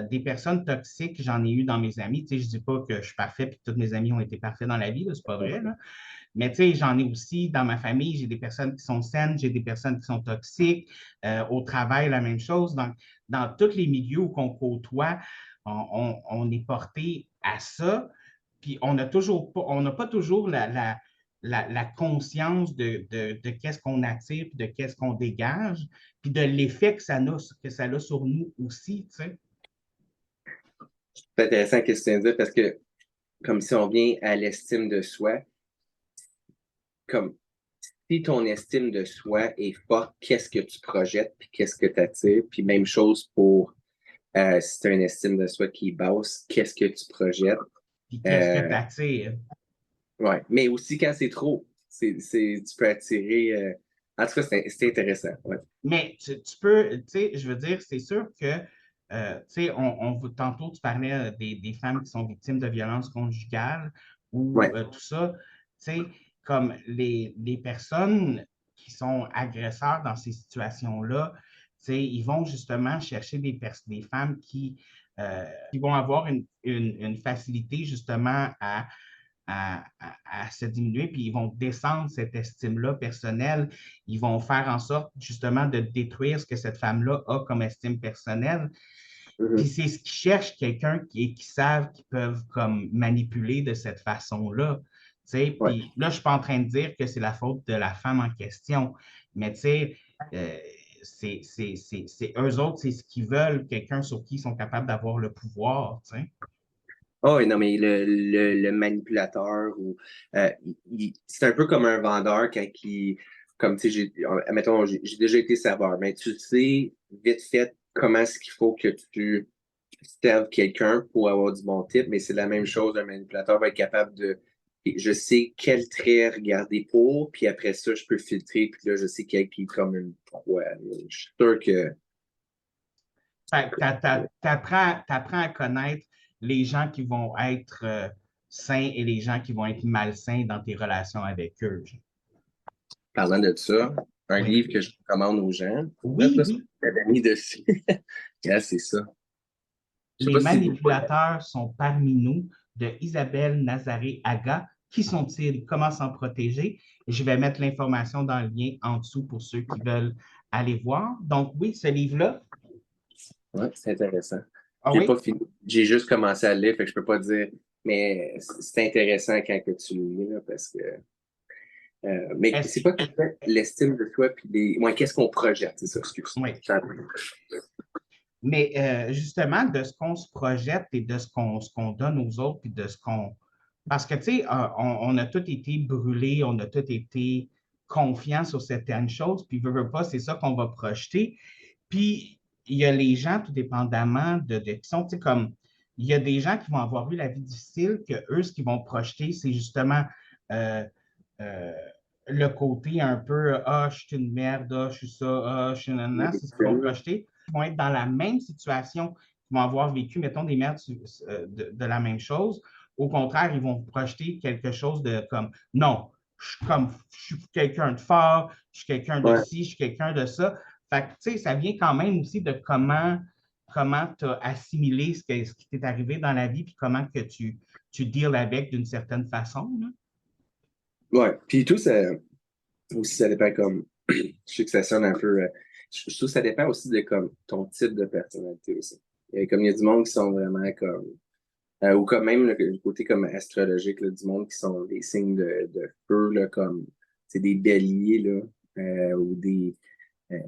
des personnes toxiques, j'en ai eu dans mes amis. Tu sais, je dis pas que je suis parfait puis que tous mes amis ont été parfaits dans la vie, là, c'est pas vrai, là. Mais tu sais, j'en ai aussi dans ma famille, j'ai des personnes qui sont saines, j'ai des personnes qui sont toxiques. Au travail, la même chose. Dans tous les milieux où on côtoie, on est porté à ça. Puis on n'a pas toujours la conscience de qu'est-ce qu'on attire, puis de qu'est-ce qu'on dégage, puis de l'effet que ça a sur nous aussi, tu sais. C'est intéressant ce que tu viens de dire parce que, comme si on vient à l'estime de soi, comme si ton estime de soi est forte, qu'est-ce que tu projettes, puis qu'est-ce que tu attires, puis même chose pour si tu as une estime de soi qui est basse, qu'est-ce que tu projettes. Puis qu'est-ce que tu Euh, attires? ouais. Mais aussi quand c'est trop, tu peux attirer. En tout cas, c'est intéressant. Ouais. Mais tu peux, tu sais, je veux dire, c'est sûr que, tu sais, tantôt, tu parlais des femmes qui sont victimes de violences conjugales ou Ouais. tout ça, tu sais, comme les personnes qui sont agresseurs dans ces situations-là, tu sais, ils vont justement chercher des femmes qui vont avoir une facilité justement à se diminuer, puis ils vont descendre cette estime-là personnelle. Ils vont faire en sorte justement de détruire ce que cette femme-là a comme estime personnelle. Puis Mhm. c'est ce qu'ils cherchent, quelqu'un qui savent qu'ils peuvent comme manipuler de cette façon-là. Ouais. Puis là, je ne suis pas en train de dire que c'est la faute de la femme en question, mais tu sais, c'est eux autres, c'est ce qu'ils veulent, quelqu'un sur qui ils sont capables d'avoir le pouvoir. T'sais. Oh, non, mais le manipulateur, ou, c'est un peu comme un vendeur quand il. Comme, tu sais, admettons, j'ai déjà été serveur, mais tu sais vite fait comment est-ce qu'il faut que tu serves quelqu'un pour avoir du bon type, mais c'est la même chose, un manipulateur va être capable de. Je sais quel trait regarder pour, puis après ça, je peux filtrer, puis là, je sais quel qui est comme une proie. Je suis sûr que. Tu apprends à connaître les gens qui vont être sains et les gens qui vont être malsains dans tes relations avec eux. Parlant de ça, un Oui. livre que je recommande aux gens, Oui, là, oui. t'avais mis dessus. Yeah, c'est ça. Je sais Les pas si vous. manipulateurs sont parmi nous de Isabelle Nazaré-Aga. Qui sont-ils? Comment s'en protéger? Je vais mettre l'information dans le lien en dessous pour ceux qui veulent aller voir. Donc, oui, ce livre-là. Ouais, c'est intéressant. Ah J'ai pas oui? fini. J'ai juste commencé à le lire, fait que je peux pas dire. Mais c'est intéressant quand que tu le lis, là, parce que. Mais Est-ce, c'est pas tout à fait l'estime de soi, puis les. Ouais, qu'est-ce qu'on projette, c'est ça, excuse. oui. Mais justement, de ce qu'on se projette et de ce qu'on donne aux autres, puis de ce qu'on. Parce que, tu sais, on a tous été brûlés, on a tous été confiants sur certaines choses, puis veut pas, c'est ça qu'on va projeter. Puis, il y a les gens, tout dépendamment qui sont, tu sais, comme, il y a des gens qui vont avoir eu la vie difficile, que eux, ce qu'ils vont projeter, c'est justement euh, euh, le côté un peu, ah, je suis une merde, ah, je suis ça, ah, je suis nanana, c'est ce qu'ils vont projeter. Ils vont être dans la même situation, ils vont avoir vécu, mettons, des merdes de la même chose. Au contraire, ils vont projeter quelque chose de comme, non, je suis quelqu'un de fort, je suis quelqu'un de Ouais. ci, je suis quelqu'un de ça. Fait que, tu sais, ça vient quand même aussi de comment tu as assimilé ce qui t'est arrivé dans la vie, puis comment que tu deals avec d'une certaine façon. Là. Ouais. Puis tout, ça aussi, ça dépend comme. Je sais que ça sonne un peu. Je trouve que ça dépend aussi de comme ton type de personnalité aussi. Comme il y a du monde qui sont vraiment comme. Ou comme même le côté comme astrologique, là, du monde qui sont des signes de feu, là, comme c'est des béliers, là, ou des. euh,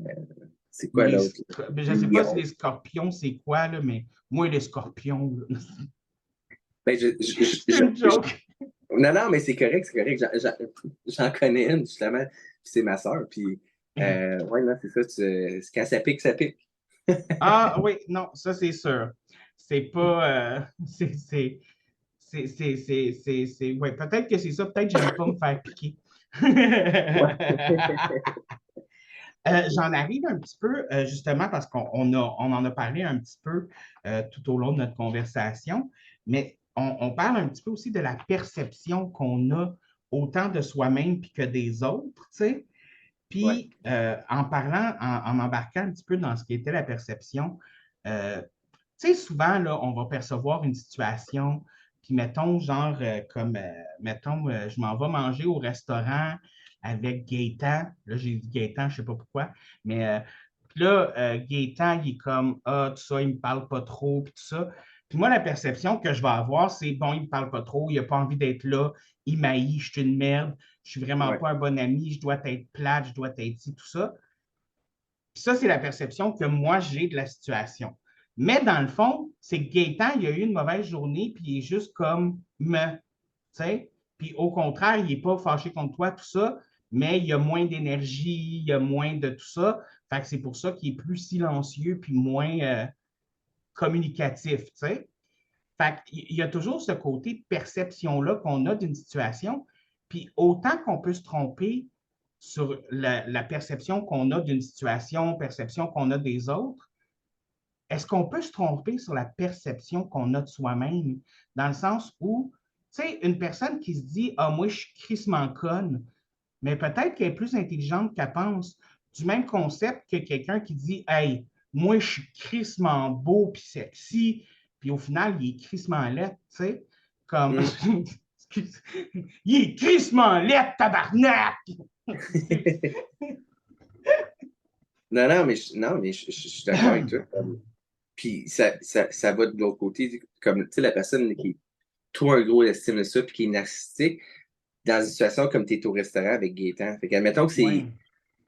c'est quoi Les, l'autre? je Les ne sais pas si lions. les scorpions, c'est quoi, là, mais moi, les scorpions, là, Ben, c'est une joke. non, non, mais c'est correct, c'est correct. J'en connais une, justement, puis c'est ma sœur. Puis, ouais, non, c'est ça. Quand ça pique, ça pique. Ah oui, non, ça c'est sûr. C'est pas. Ouais, peut-être que c'est ça, peut-être que j'aime pas me faire piquer. Ouais. J'en arrive un petit peu, justement, parce on en a parlé un petit peu tout au long de notre conversation, mais on parle un petit peu aussi de la perception qu'on a autant de soi-même puis que des autres, tu sais. Ouais, Puis, en parlant, en m'embarquant un petit peu dans ce qui était la perception, tu sais, souvent, là, on va percevoir une situation, puis mettons, genre, mettons, je m'en vais manger au restaurant avec Gaétan. Là, j'ai dit Gaétan, je ne sais pas pourquoi, mais puis là, Gaétan, il est comme, ah, tout ça, il ne me parle pas trop, puis tout ça. Puis moi, la perception que je vais avoir, c'est, bon, il ne me parle pas trop, il n'a pas envie d'être là, il m'haït, je suis une merde, je suis vraiment ouais. pas un bon ami, je dois être plate, je dois être ci, tout ça. Puis ça, c'est la perception que moi, j'ai de la situation. Mais dans le fond, c'est que Gaétan, il a eu une mauvaise journée, puis il est juste comme me, tu sais. Puis au contraire, il n'est pas fâché contre toi, tout ça, mais il y a moins d'énergie, il y a moins de tout ça. Fait que c'est pour ça qu'il est plus silencieux, puis moins communicatif, tu sais. Fait qu'il y a toujours ce côté de perception-là qu'on a d'une situation. Puis autant qu'on peut se tromper sur la perception qu'on a d'une situation, perception qu'on a des autres, est-ce qu'on peut se tromper sur la perception qu'on a de soi-même? Dans le sens où, tu sais, une personne qui se dit, ah, moi, je suis crissement conne, mais peut-être qu'elle est plus intelligente qu'elle pense. Du même concept que quelqu'un qui dit, hey, moi, je suis crissement beau puis sexy, puis au final, il est crissement laid, tu sais, comme, Mm. il est crissement laid, tabarnak! Non, mais je suis d'accord avec toi. Puis ça va de l'autre côté, comme tu sais, la personne qui est trop un gros estime de ça, puis qui est narcissique, dans une situation comme tu es au restaurant avec Gaétan. Fait qu'admettons que c'est. Ouais.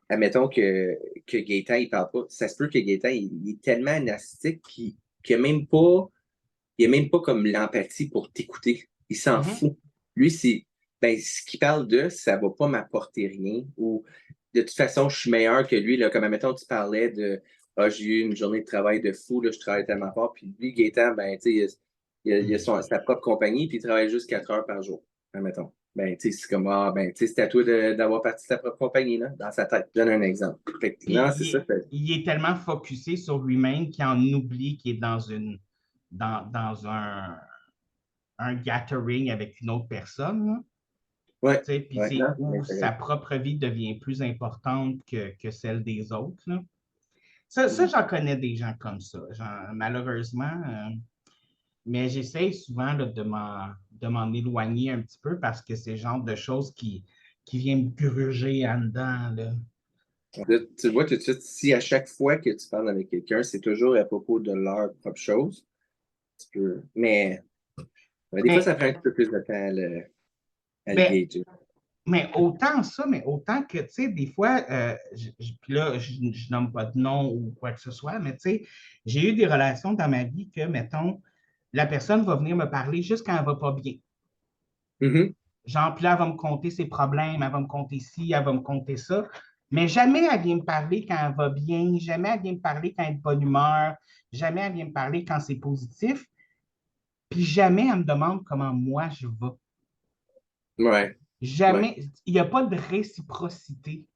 Admettons que Gaétan, il parle pas. Ça se peut que Gaétan, il est tellement narcissique qu'il n'a même pas. Il a même pas comme l'empathie pour t'écouter. Il s'en Mhm. fout. Lui, c'est. Ben, ce qu'il parle de, ça va pas m'apporter rien. Ou de toute façon, je suis meilleur que lui. Là, comme admettons, tu parlais de ah, j'ai eu une journée de travail de fou, là, je travaille tellement fort. Puis lui, Gaétan, ben, tu sais, il a sa propre compagnie, puis il travaille juste 4 heures par jour. Admettons. Ben, tu sais, c'est comme ah, ben, tu sais, c'est à toi d'avoir parti de ta propre compagnie, là, dans sa tête. Je donne un exemple. Fait que, Puis non, c'est ça. il est tellement focusé sur lui-même qu'il en oublie qu'il est dans un gathering avec une autre personne, là. Ouais, Tu sais, puis ouais, c'est non, où sa propre vie devient plus importante que celle des autres, là. Ça mhm. j'en connais des gens comme ça. Malheureusement, mais j'essaie souvent là, de m'en éloigner un petit peu parce que c'est le genre de choses qui vient me gruger en dedans, là. Là, tu vois tout de suite, si à chaque fois que tu parles avec quelqu'un, c'est toujours à propos de leur propre chose, tu peux. Mais des fois, Mais, ça prend un petit peu plus de temps à le mais gager. Mais autant ça, mais autant que, tu sais, des fois, puis là, je nomme pas de nom ou quoi que ce soit, mais tu sais, j'ai eu des relations dans ma vie que, mettons, la personne va venir me parler juste quand elle va pas bien. Mhm. Genre, puis là, elle va me conter ses problèmes, elle va me conter ci, elle va me conter ça. Mais jamais elle vient me parler quand elle va bien, jamais elle vient me parler quand elle est de bonne humeur, jamais elle vient me parler quand c'est positif, puis jamais elle me demande comment moi je vais. Ouais, ouais. Jamais, il n'y a pas de réciprocité. Tu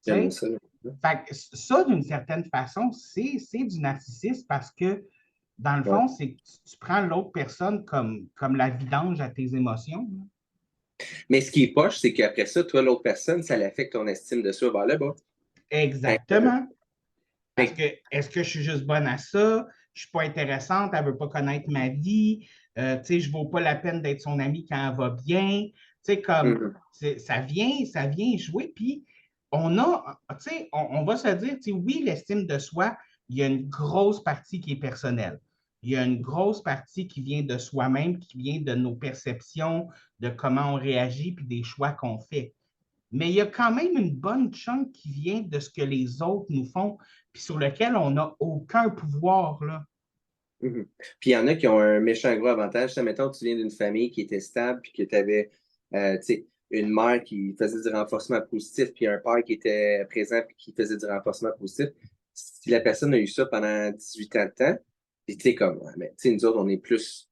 J'aime sais? ça. Fait que ça, d'une certaine façon, c'est du narcissisme parce que, dans le Ouais. fond, c'est que tu prends l'autre personne comme la vidange à tes émotions. Mais ce qui est poche, c'est qu'après ça, toi, l'autre personne, ça l'affecte ton estime de soi vers le bas. Hein? Exactement. Parce Fait que, est-ce que je suis juste bonne à ça? Je ne suis pas intéressante, elle ne veut pas connaître ma vie. Tu sais, je ne vaux pas la peine d'être son amie quand elle va bien. Tu sais, comme, mhm. ça vient jouer. Puis, on a, tu sais, on va se dire, tu sais, oui, l'estime de soi, il y a une grosse partie qui est personnelle. Il y a une grosse partie qui vient de soi-même, qui vient de nos perceptions, de comment on réagit, puis des choix qu'on fait. Mais il y a quand même une bonne chunk qui vient de ce que les autres nous font, puis sur lequel on n'a aucun pouvoir, là. Mhm. Puis il y en a qui ont un méchant gros avantage. Ça, mettons, tu viens d'une famille qui était stable, puis que tu avais tu sais, une mère qui faisait du renforcement positif, puis un père qui était présent, puis qui faisait du renforcement positif. Si la personne a eu ça pendant 18 ans de temps, puis tu sais, comme, ouais, mais, tu sais, nous autres, on est plus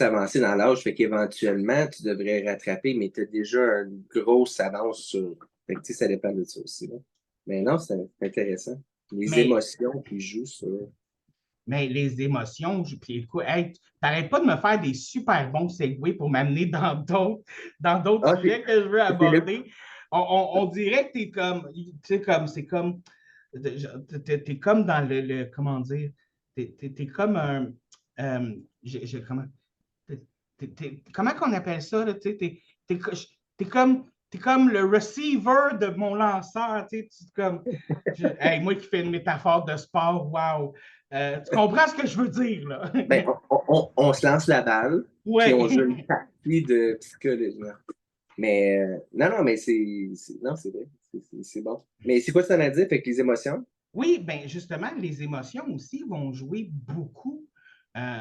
avancés dans l'âge, fait qu'éventuellement, tu devrais rattraper, mais tu as déjà une grosse avance sur. Fait que, tu sais, ça dépend de ça aussi, là. Mais non, c'est intéressant. Les Mais, émotions qui jouent sur. Mais les émotions, puis écoute, hey, t'arrêtes pas de me faire des super bons segways pour m'amener dans d'autres Ah, sujets que je veux c'est là. aborder. On dirait que t'es comme, tu sais, comme, c'est comme, t'es comme dans comment dire, t'es comme un, comment, comment qu'on appelle ça, là, tu sais, t'es comme le receiver de mon lanceur, tu sais, comme, hey, moi qui fais une métaphore de sport, wow. Tu comprends ce que je veux dire, là? Ben, on se lance la balle, puis on joue une Ouais. partie de psychologie. Mais non, non, mais non, c'est vrai. C'est bon. Mais c'est quoi ça à dire avec les émotions? Oui, bien justement, les émotions aussi vont jouer beaucoup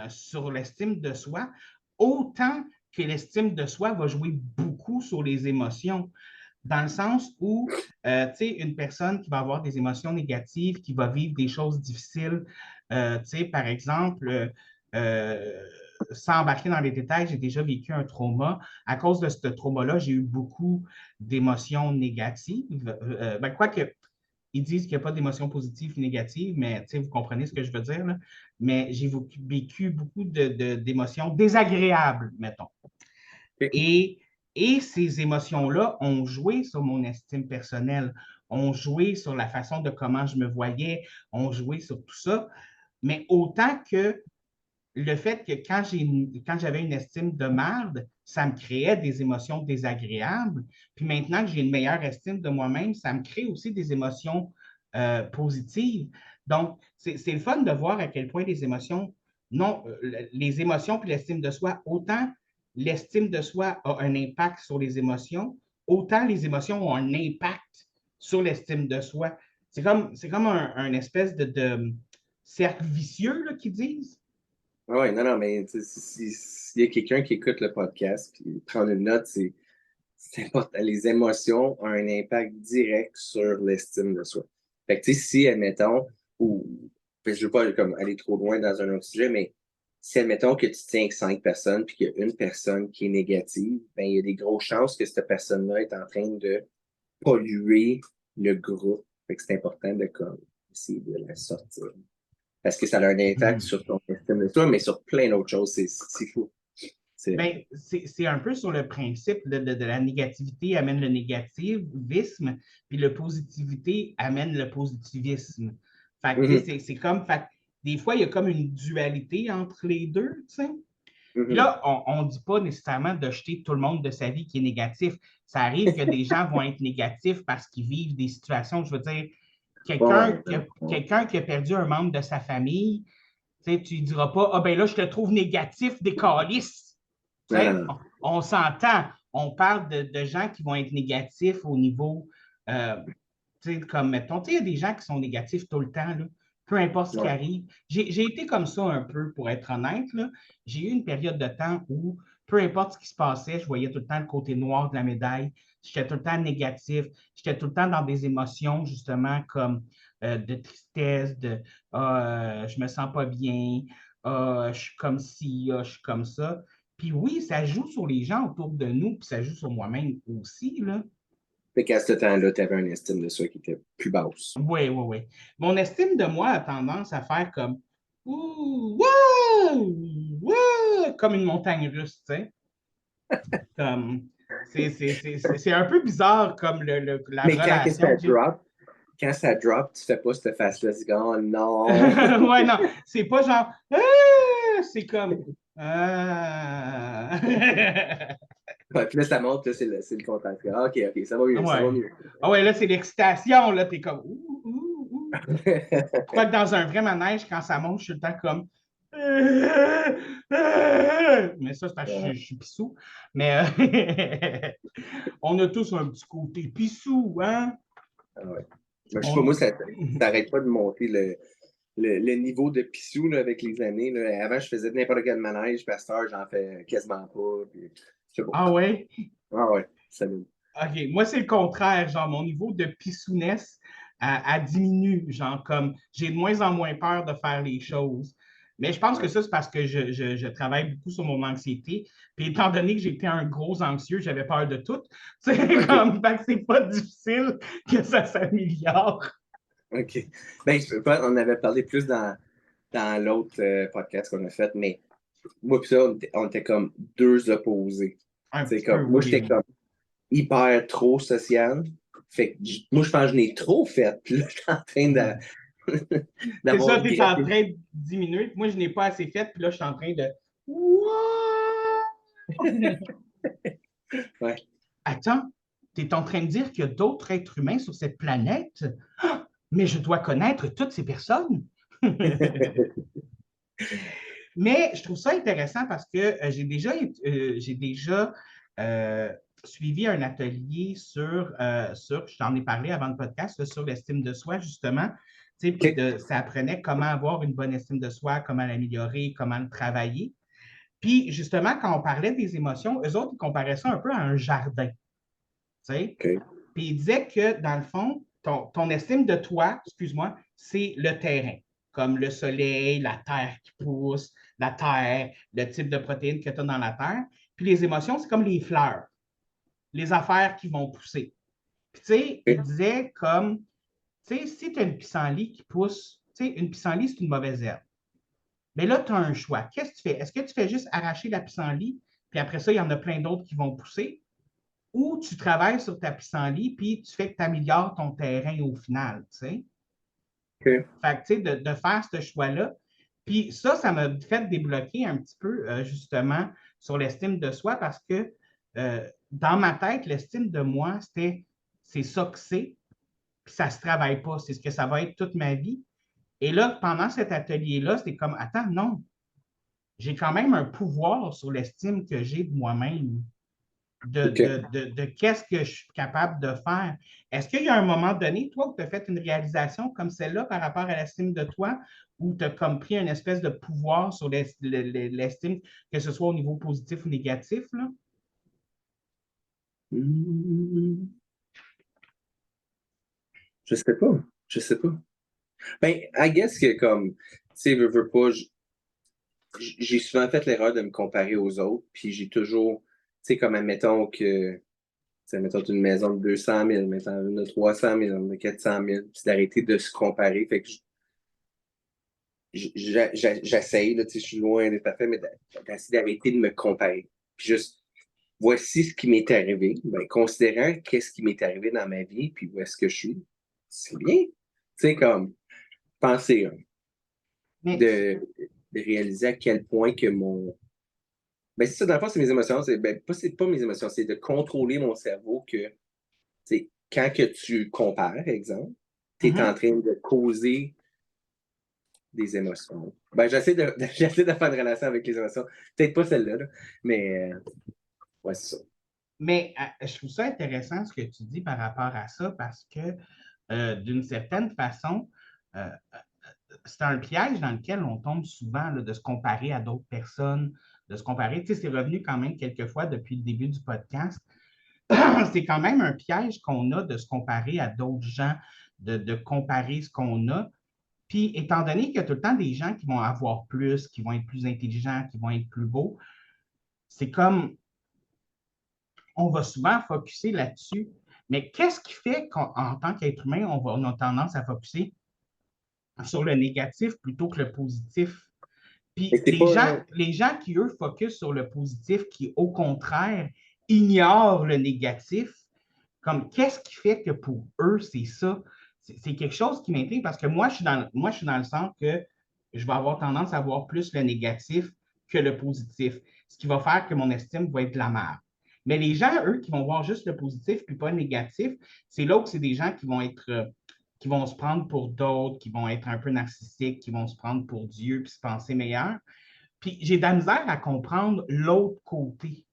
sur l'estime de soi, autant que l'estime de soi va jouer beaucoup sur les émotions, dans le sens où, tu sais, une personne qui va avoir des émotions négatives, qui va vivre des choses difficiles, tu sais, par exemple, euh, sans embarquer dans les détails, j'ai déjà vécu un trauma. À cause de ce trauma-là, j'ai eu beaucoup d'émotions négatives. Ben, quoique, ils disent qu'il n'y a pas d'émotions positives et négatives, mais vous comprenez ce que je veux dire, là? Mais j'ai vécu beaucoup d'émotions désagréables, mettons. Ok. Et, et ces émotions-là ont joué sur mon estime personnelle, ont joué sur la façon de comment je me voyais, ont joué sur tout ça. Mais autant que le fait que quand j'avais une estime de merde, ça me créait des émotions désagréables. Puis maintenant que j'ai une meilleure estime de moi-même, ça me crée aussi des émotions positives. Donc, c'est le fun de voir à quel point les émotions, non, les émotions puis l'estime de soi, autant l'estime de soi a un impact sur les émotions, autant les émotions ont un impact sur l'estime de soi. C'est comme un espèce de cercle vicieux, là, qu'ils disent. Oui, non, non, mais tu sais, s'il y a quelqu'un qui écoute le podcast puis prendre une note, c'est important. Les émotions ont un impact direct sur l'estime de soi. Fait que, tu sais, si, admettons, ou, je ne veux pas comme, aller trop loin dans un autre sujet, mais si, admettons, que tu tiens avec 5 personnes puis qu'il y a une personne qui est négative, ben, il y a des grosses chances que cette personne-là est en train de polluer le groupe. Fait que c'est important de, comme, essayer de la sortir. Parce que ça a un impact Hmm. sur ton estime de toi, mais sur plein d'autres choses. C'est fou. Ben, c'est un peu sur le principe de la négativité amène le négativisme, puis le positivité amène le positivisme. Fait que, tu sais, Mhm, c'est comme, fait, des fois, il y a comme une dualité entre les deux, tu sais. Puis mhm. là, on ne dit pas nécessairement de jeter tout le monde de sa vie qui est négatif. Ça arrive que des gens vont être négatifs parce qu'ils vivent des situations, je veux dire, Ouais, quelqu'un qui a perdu un membre de sa famille, tu ne diras pas, ah ben là, je te trouve négatif des calices. non, non, non. On s'entend. On parle de gens qui vont être négatifs au niveau, euh, comme mettons, il y a des gens qui sont négatifs tout le temps, là, peu importe ce qui Ouais. arrive. J'ai été comme ça un peu, pour être honnête. Là. J'ai eu une période de temps où, peu importe ce qui se passait, je voyais tout le temps le côté noir de la médaille. J'étais tout le temps négatif. J'étais tout le temps dans des émotions, justement, comme de tristesse, de je me sens pas bien, je suis comme ci, je suis comme ça. Puis oui, ça joue sur les gens autour de nous, puis ça joue sur moi-même aussi, là. Fait qu'à ce temps-là, tu avais une estime de soi qui était plus basse. Oui, oui, oui. Mon estime de moi a tendance à faire comme ouh, wouh, wouh, comme une montagne russe, tu sais. Comme c'est un peu bizarre comme la Mais quand que relation ça que j'ai. drop, quand ça drop, tu fais pas cette face-là, tu dis, oh non. Ouais, non, c'est pas genre ah, c'est comme ah. Ouais, puis là, ça monte, là, c'est le contraire. Ah, OK, OK, ça va mieux, ça va Ouais. mieux. Ah ouais, là, c'est l'excitation, là, t'es comme ouh, ouh, ouh. Quoi que dans un vrai manège, quand ça monte, je suis le temps comme. Mais ça, c'est parce que je suis pissou. Mais on a tous un petit côté pissou, hein? Ah ouais. Ben, je sais pas, On... moi, ça n'arrête pas de monter le niveau de pissou là, avec les années. Là. Avant, je faisais n'importe quel manège, puis à cette heure, j'en fais quasiment pas. Puis, je sais pas. Ah ouais? Ah ouais, ça me. OK. Moi, c'est le contraire. Genre, mon niveau de pissounesse a diminue. Genre, comme j'ai de moins en moins peur de faire les choses. Mais je pense que Ouais. ça, c'est parce que je travaille beaucoup sur mon anxiété. Puis étant donné que j'étais un gros anxieux, j'avais peur de tout. C'est OK. comme, fait que c'est pas difficile que ça s'améliore. OK. Ben, je peux pas, on avait parlé plus dans dans l'autre podcast qu'on a fait, mais moi pis ça, on était comme deux opposés. Un C'est petit peu, comme, moi, oui, j'étais oui. comme hyper trop social. Fait que moi, je pense que je n'ai trop fait. Puis là, je suis en train C'est d'avoir ça, tu es en regretté. train de diminuer. Moi, je n'ai pas assez fait, puis là, je suis en train de. What? Ouais. Attends, tu es en train de dire qu'il y a d'autres êtres humains sur cette planète? Ah, mais je dois connaître toutes ces personnes. Mais je trouve ça intéressant parce que j'ai déjà suivi un atelier je t'en ai parlé avant le podcast, là, sur l'estime de soi, justement. Tu sais, puis OK. ça apprenait comment avoir une bonne estime de soi, comment l'améliorer, comment le travailler. Puis, justement, quand on parlait des émotions, eux autres, ils comparaient ça un peu à un jardin. Tu sais? OK. Puis, ils disaient que, dans le fond, ton estime de toi, excuse-moi, c'est le terrain, comme le soleil, la terre qui pousse, la terre, le type de protéines que tu as dans la terre. Puis, les émotions, c'est comme les fleurs, les affaires qui vont pousser. Puis, tu sais, ils OK. disaient comme, tu sais, si tu as une pissenlit qui pousse, tu sais, une pissenlit, c'est une mauvaise herbe. Mais là, tu as un choix. Qu'est-ce que tu fais? Est-ce que tu fais juste arracher la pissenlit, puis après ça, il y en a plein d'autres qui vont pousser? Ou tu travailles sur ta pissenlit, puis tu fais que tu améliores ton terrain au final, tu sais? OK. Fait que, tu sais, de faire ce choix-là. Puis ça m'a fait débloquer un petit peu, justement, sur l'estime de soi parce que dans ma tête, l'estime de moi, c'est ça que c'est, puis ça ne se travaille pas. C'est ce que ça va être toute ma vie. Et là, pendant cet atelier-là, c'était comme, attends, non, j'ai quand même un pouvoir sur l'estime que j'ai de moi-même, OK. de qu'est-ce que je suis capable de faire. Est-ce qu'il y a un moment donné, toi, où tu as fait une réalisation comme celle-là par rapport à l'estime de toi, où tu as comme pris une espèce de pouvoir sur l'estime, que ce soit au niveau positif ou négatif, là? Hmm. Je sais pas. Je sais pas. Ben, I guess que comme, tu sais, veux pas, j'ai souvent fait l'erreur de me comparer aux autres, puis j'ai toujours, tu sais, comme admettons que, tu sais, mettons une maison de 200 000, mettons une de 300 000, une de 400 000, puis d'arrêter de se comparer. Fait que j'essaye, là, tu sais, je suis loin d'être parfait, mais d'essayer d'arrêter de me comparer. Puis juste, voici ce qui m'est arrivé. Ben, considérant qu'est-ce qui m'est arrivé dans ma vie, puis où est-ce que je suis, c'est bien. Tu sais, comme, penser, hein, Mais de, de réaliser à quel point que mon. Ben, c'est ça, dans le fond, c'est mes émotions. C'est pas mes émotions, c'est de contrôler mon cerveau que, tu sais, quand que tu compares, exemple, tu es en mhm. train de causer des émotions. Ben, j'essaie de faire une relation avec les émotions. Peut-être pas celle-là, là, mais ouais, c'est ça. Mais je trouve ça intéressant ce que tu dis par rapport à ça parce que d'une certaine façon, euh, c'est un piège dans lequel on tombe souvent là, de se comparer à d'autres personnes, de se comparer. Tu sais, c'est revenu quand même quelques fois depuis le début du podcast. C'est quand même un piège qu'on a de se comparer à d'autres gens, de comparer ce qu'on a. Puis, étant donné qu'il y a tout le temps des gens qui vont avoir plus, qui vont être plus intelligents, qui vont être plus beaux, c'est comme on va souvent focuser là-dessus. Mais qu'est-ce qui fait qu'en tant qu'être humain, on a tendance à focuser sur le négatif plutôt que le positif? Mais Puis c'est pas. les gens qui, eux, focus sur le positif, qui, au contraire, ignorent le négatif, comme qu'est-ce qui fait que pour eux, c'est ça? C'est quelque chose qui m'intrigue parce que moi, je suis dans le sens que je vais avoir tendance à voir plus le négatif que le positif, ce qui va faire que mon estime va être de la merde. Mais les gens, eux, qui vont voir juste le positif puis pas le négatif, c'est là où c'est des gens qui vont se prendre pour d'autres, qui vont être un peu narcissiques, qui vont se prendre pour Dieu puis se penser meilleur. Puis j'ai de la misère à comprendre l'autre côté.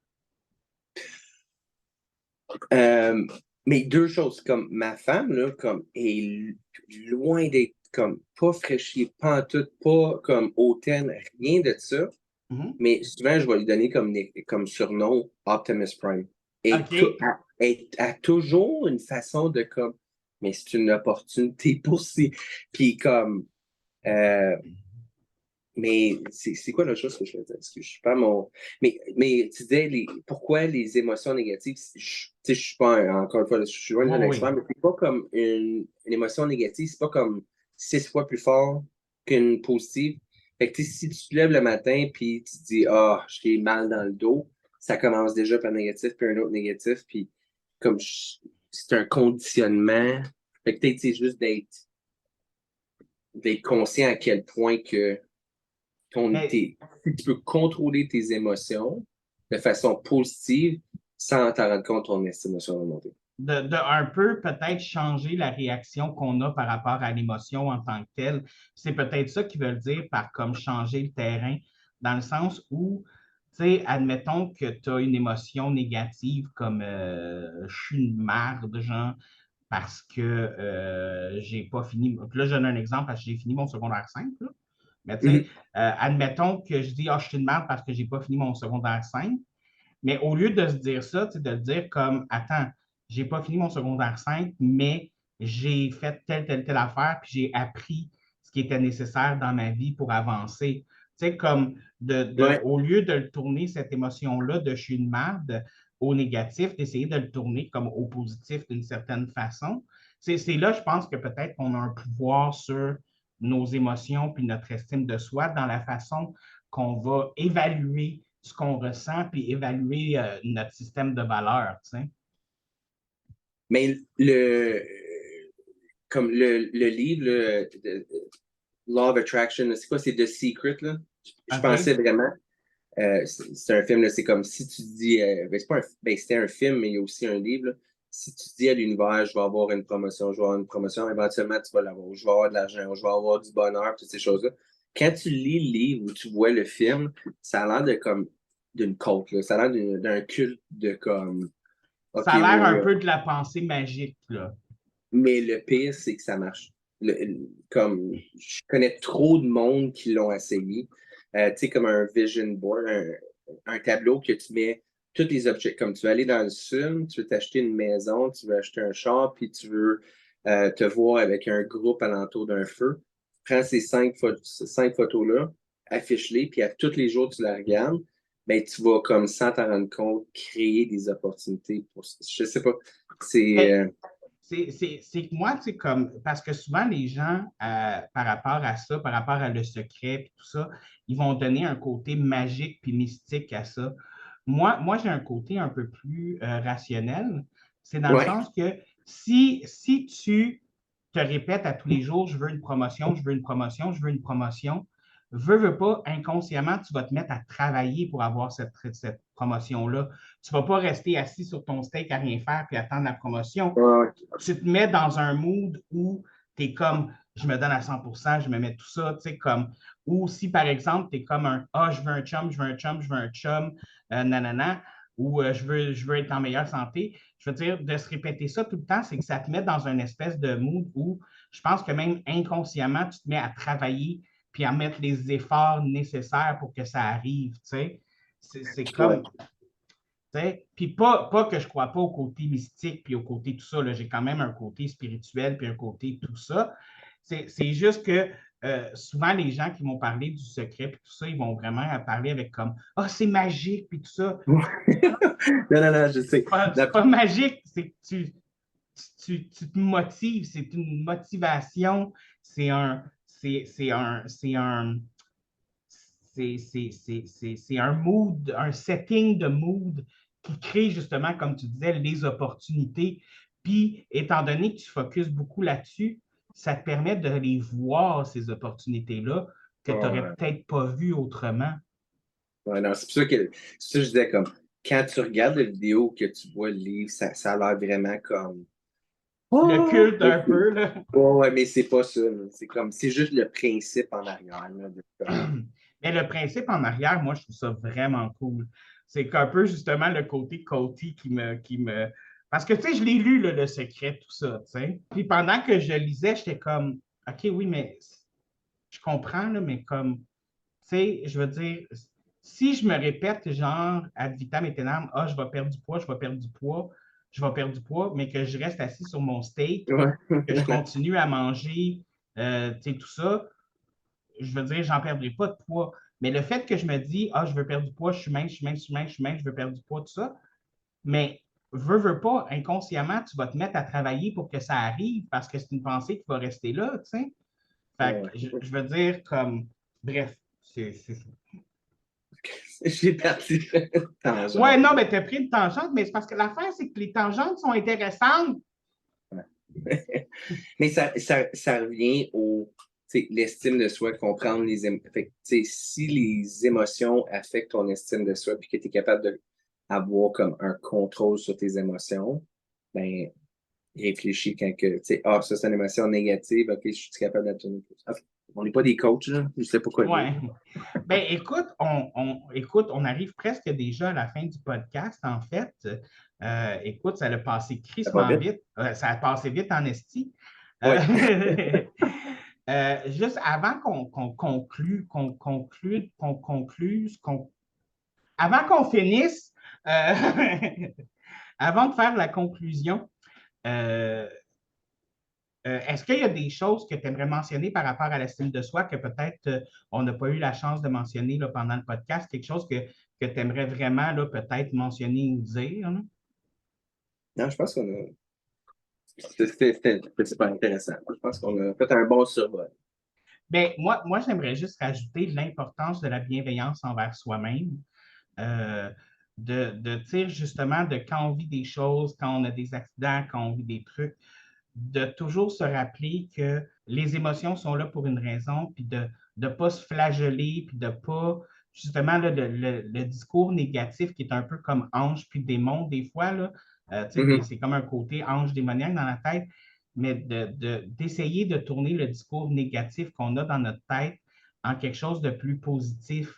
Euh, mais deux choses, comme ma femme, là, comme, est loin d'être comme pas fraîchie, pas en tout, pas comme hautaine, rien de ça. Mhm. Mais souvent, je vais lui donner comme surnom Optimus Prime. Et OK. elle a toujours une façon de comme, mais c'est une opportunité pour si. Puis comme, euh, mais c'est quoi la chose que je veux dire? Parce que je suis pas mon. Mais tu disais pourquoi les émotions négatives, tu sais, je suis pas encore une fois, je suis loin Oui, d'un oui. expert, mais c'est pas comme une émotion négative, c'est pas comme 6 fois plus fort qu'une positive. Fait que, tu sais, si tu te lèves le matin puis tu te dis, ah, j'ai mal dans le dos, ça commence déjà par négatif, puis un autre négatif, puis comme c'est un conditionnement. Fait que, tu sais, juste d'être conscient à quel point que Mais si tu peux contrôler tes émotions de façon positive sans t'en rendre compte, ton estime va monter. de un peu peut-être changer la réaction qu'on a par rapport à l'émotion en tant que telle. C'est peut-être ça qu'ils veulent dire par comme changer le terrain, dans le sens où, tu sais, admettons que tu as une émotion négative comme je suis une merde, genre, parce que j'ai pas fini. Là, je donne un exemple parce que j'ai fini mon secondaire 5. Là. Mais tu sais, Mhm. admettons que je dis, ah, je suis une merde parce que j'ai pas fini mon secondaire 5. Mais au lieu de se dire ça, de le dire comme, attends, j'ai pas fini mon secondaire 5, mais j'ai fait telle affaire, puis j'ai appris ce qui était nécessaire dans ma vie pour avancer. Tu sais, comme Ouais. au lieu de le tourner, cette émotion-là de je suis une merde au négatif, d'essayer de le tourner comme au positif d'une certaine façon. C'est là, je pense que peut-être qu'on a un pouvoir sur nos émotions puis notre estime de soi dans la façon qu'on va évaluer ce qu'on ressent puis évaluer notre système de valeurs. Tu sais. Mais comme le livre, Law of Attraction, c'est quoi? C'est The Secret, là? Je pensais OK? vraiment. C'est un film, là, c'est comme si tu dis, ben, c'est pas ben, c'était un film, mais il y a aussi un livre. Là. Si tu dis à l'univers, je vais avoir une promotion, je vais avoir une promotion, éventuellement, tu vas l'avoir. Je vais avoir de l'argent, je vais avoir du bonheur, toutes ces choses-là. Quand tu lis le livre ou tu vois le film, ça a l'air de comme d'une côte, là. Ça a l'air d'un culte de comme, OK, Ça a oui, l'air un oui. peu de la pensée magique, là. Mais le pire, c'est que ça marche. Comme je connais trop de monde qui l'ont essayé. Tu sais, comme un vision board, un tableau que tu mets tous les objets. Comme tu veux aller dans le sud, tu veux t'acheter une maison, tu veux acheter un char, puis tu veux te voir avec un groupe alentour d'un feu. Prends ces cinq photos-là, affiche-les, puis à tous les jours, tu la regardes. Ben, tu vas, comme sans t'en rendre compte, créer des opportunités pour. Je sais pas. C'est. Mais c'est que moi, c'est comme, parce que souvent les gens, par rapport à ça, par rapport à le secret et tout ça, ils vont donner un côté magique puis mystique à ça. Moi j'ai un côté un peu plus rationnel. C'est dans le Ouais. sens que si tu te répètes à tous les jours, je veux une promotion, je veux une promotion, je veux une promotion, veux pas, inconsciemment, tu vas te mettre à travailler pour avoir cette promotion-là. Tu ne vas pas rester assis sur ton steak à rien faire puis attendre la promotion. Ouais. Tu te mets dans un mood où tu es comme je me donne à 100%, je me mets tout ça, tu sais, comme, ou si par exemple, tu es comme un ah, je veux un chum, je veux un chum, je veux un chum, nanana, ou je veux être en meilleure santé. Je veux dire, de se répéter ça tout le temps, c'est que ça te met dans une espèce de mood où je pense que même inconsciemment, tu te mets à travailler puis à mettre les efforts nécessaires pour que ça arrive, tu sais. C'est Ouais. comme, puis pas que je ne crois pas au côté mystique, puis au côté tout ça. J'ai quand même un côté spirituel, puis un côté tout ça. C'est juste que souvent, les gens qui vont parler du secret, puis tout ça, ils vont vraiment parler avec comme ah, c'est magique, puis tout ça. Non, non, non, je sais. C'est pas magique, c'est que tu te motives, c'est une motivation, c'est un, c'est un, c'est un mood, un setting de mood qui crée justement, comme tu disais, les opportunités. Puis, étant donné que tu focuses beaucoup là-dessus, ça te permet de les voir, ces opportunités-là, que tu n'aurais Ouais, peut-être pas vues autrement. ouais, non, c'est pour ça que je disais comme, quand tu regardes la vidéo, que tu vois le livre, ça a l'air vraiment comme, Le oh! culte un peu, là. Ouais, ouais, mais c'est pas ça, là. C'est comme, c'est juste le principe en arrière, là, Mais le principe en arrière, moi, je trouve ça vraiment cool. C'est qu'un peu justement le côté Coty qui me. Parce que, tu sais, je l'ai lu, là, Le Secret, tout ça, tu sais. Puis pendant que je lisais, j'étais comme, OK, oui, mais je comprends, là, mais comme, tu sais, je veux dire, si je me répète, genre, ad vitam aeternam, ah, je vais perdre du poids, je vais perdre du poids, je vais perdre du poids, mais que je reste assis sur mon steak, Ouais. que je continue à manger, tu sais, tout ça, je veux dire, j'en perdrai pas de poids. Mais le fait que je me dis, ah, je veux perdre du poids, je suis mince, je suis mince, je suis mince, je suis mince, je veux perdre du poids, tout ça, mais veux pas, inconsciemment, tu vas te mettre à travailler pour que ça arrive parce que c'est une pensée qui va rester là, tu sais. Fait Ouais. que je veux dire, comme, bref, c'est... J'ai parti une tangente. Ouais, non, mais tu as pris une tangente, mais c'est parce que l'affaire, c'est que les tangentes sont intéressantes. Mais ça revient au l'estime de soi, comprendre les émotions. Si les émotions affectent ton estime de soi puis que tu es capable d'avoir comme un contrôle sur tes émotions, ben réfléchis quand que, ça c'est une émotion négative, ok, je suis capable d'être on n'est pas des coachs, là, je sais pas quoi dire. Ouais. Ben, écoute, on arrive presque déjà à la fin du podcast, en fait. Écoute, ça a passé Ça va crissement vite? vite. Ça a passé vite en esti. Oui. Juste avant avant qu'on finisse, euh, avant de faire la conclusion, euh, est-ce qu'il y a des choses que tu aimerais mentionner par rapport à l'estime de soi que peut-être on n'a pas eu la chance de mentionner là, pendant le podcast? Quelque chose que tu aimerais vraiment là, peut-être mentionner ou dire? Là? Non, je pense qu'on a. C'était super intéressant. Je pense qu'on a fait un bon survol. Bien, moi j'aimerais juste rajouter l'importance de la bienveillance envers soi-même. Euh, de justement, de quand on vit des choses, quand on a des accidents, quand on vit des trucs, de toujours se rappeler que les émotions sont là pour une raison, puis de ne pas se flageller, puis de ne pas, justement, là, le discours négatif qui est un peu comme ange puis démon, des fois, là, Mhm. c'est comme un côté ange démoniaque dans la tête, mais d'essayer de tourner le discours négatif qu'on a dans notre tête en quelque chose de plus positif.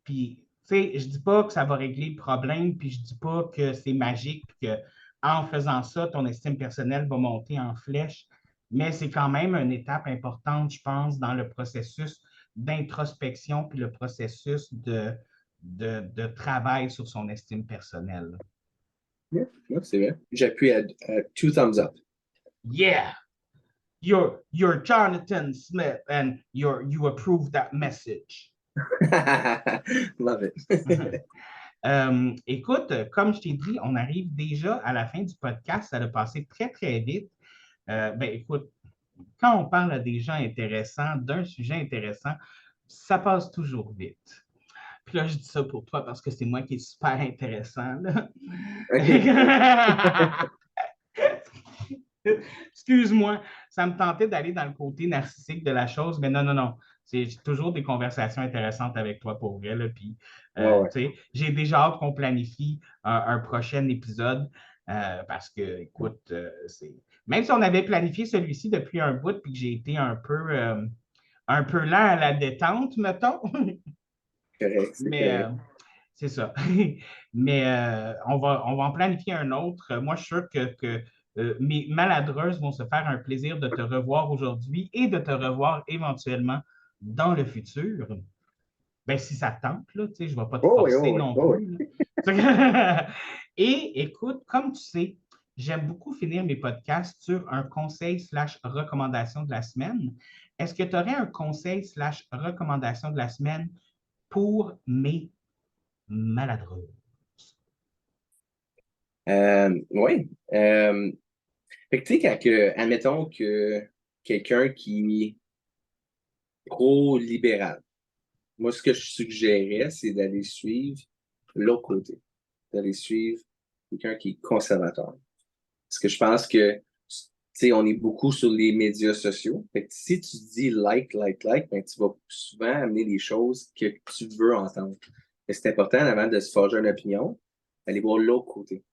Puis, tu sais, je ne dis pas que ça va régler le problème, puis je ne dis pas que c'est magique, puis que en faisant ça, ton estime personnelle va monter en flèche, mais c'est quand même une étape importante, je pense, dans le processus d'introspection puis le processus de travail sur son estime personnelle. Yeah, yeah, c'est vrai. J'appuie à two thumbs up. Yeah! You're Jonathan Smith and you approve that message. Love it. Écoute, comme je t'ai dit, on arrive déjà à la fin du podcast. Ça a passé très, très vite. Ben, écoute, quand on parle à des gens intéressants, d'un sujet intéressant, ça passe toujours vite. Puis là, je dis ça pour toi parce que c'est moi qui est super intéressant. Là. OK. Excuse-moi, ça me tentait d'aller dans le côté narcissique de la chose, mais non, non, non. C'est toujours des conversations intéressantes avec toi pour vrai. Là, puis, Ouais, ouais. j'ai déjà hâte qu'on planifie un prochain épisode parce que, écoute, même si on avait planifié celui-ci depuis un bout puis que j'ai été un peu lent à la détente, mettons, Correct, c'est mais correct. c'est ça. Mais on va en planifier un autre. Moi, je suis sûr que mes maladreuses vont se faire un plaisir de te revoir aujourd'hui et de te revoir éventuellement dans le futur. Ben, si ça te tente, là, tu sais, je ne vais pas te Oh oui, forcer oh oui, non oh oui. plus. Là. Et écoute, comme tu sais, j'aime beaucoup finir mes podcasts sur un conseil/recommandation de la semaine. Est-ce que tu aurais un conseil/recommandation de la semaine pour mes maladreuses? Oui. Fait que tu sais, admettons que quelqu'un qui est pro-libéral, moi, ce que je suggérais, c'est d'aller suivre l'autre côté, d'aller suivre quelqu'un qui est conservateur. Parce que je pense que, tu sais, on est beaucoup sur les médias sociaux. Fait que si tu dis like, ben, tu vas souvent amener les choses que tu veux entendre. Mais c'est important, avant de se forger une opinion, d'aller voir l'autre côté.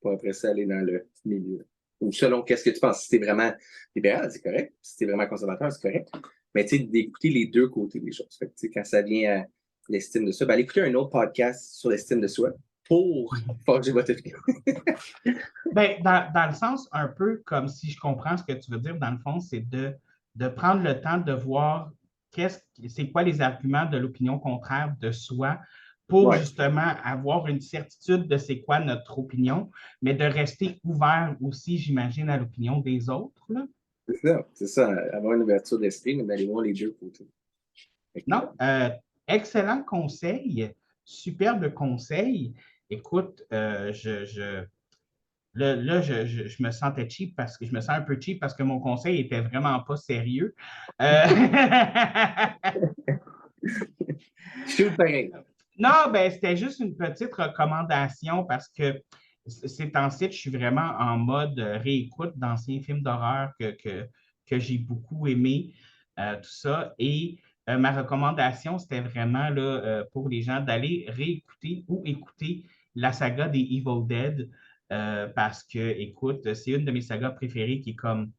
Pour après ça, aller dans le milieu. Ou selon qu'est-ce que tu penses. Si t'es vraiment libéral, c'est correct. Si t'es vraiment conservateur, c'est correct. Mais tu sais, d'écouter les deux côtés des choses. Fait que, tu sais, quand ça vient à l'estime de soi, ben, allez écouter un autre podcast sur l'estime de soi pour forger votre opinion. Ben, dans le sens un peu comme si je comprends ce que tu veux dire, dans le fond, c'est de prendre le temps de voir c'est quoi les arguments de l'opinion contraire de soi pour Ouais, justement avoir une certitude de c'est quoi notre opinion, mais de rester ouvert aussi, j'imagine, à l'opinion des autres. Là. c'est ça. C'est ça. Avoir une ouverture d'esprit, mais d'aller voir les deux côtés. Fait que, Non, excellent conseil, superbe conseil. Écoute, là, je me sentais cheap parce que je me sens un peu cheap parce que mon conseil était vraiment pas sérieux. Euh, Je suis pareil. Non, ben c'était juste une petite recommandation parce que ces temps-ci, je suis vraiment en mode réécoute d'anciens films d'horreur que j'ai beaucoup aimé, tout ça. Et ma recommandation, c'était vraiment là, pour les gens d'aller réécouter ou écouter la saga des Evil Dead parce que, écoute, c'est une de mes sagas préférées qui est comme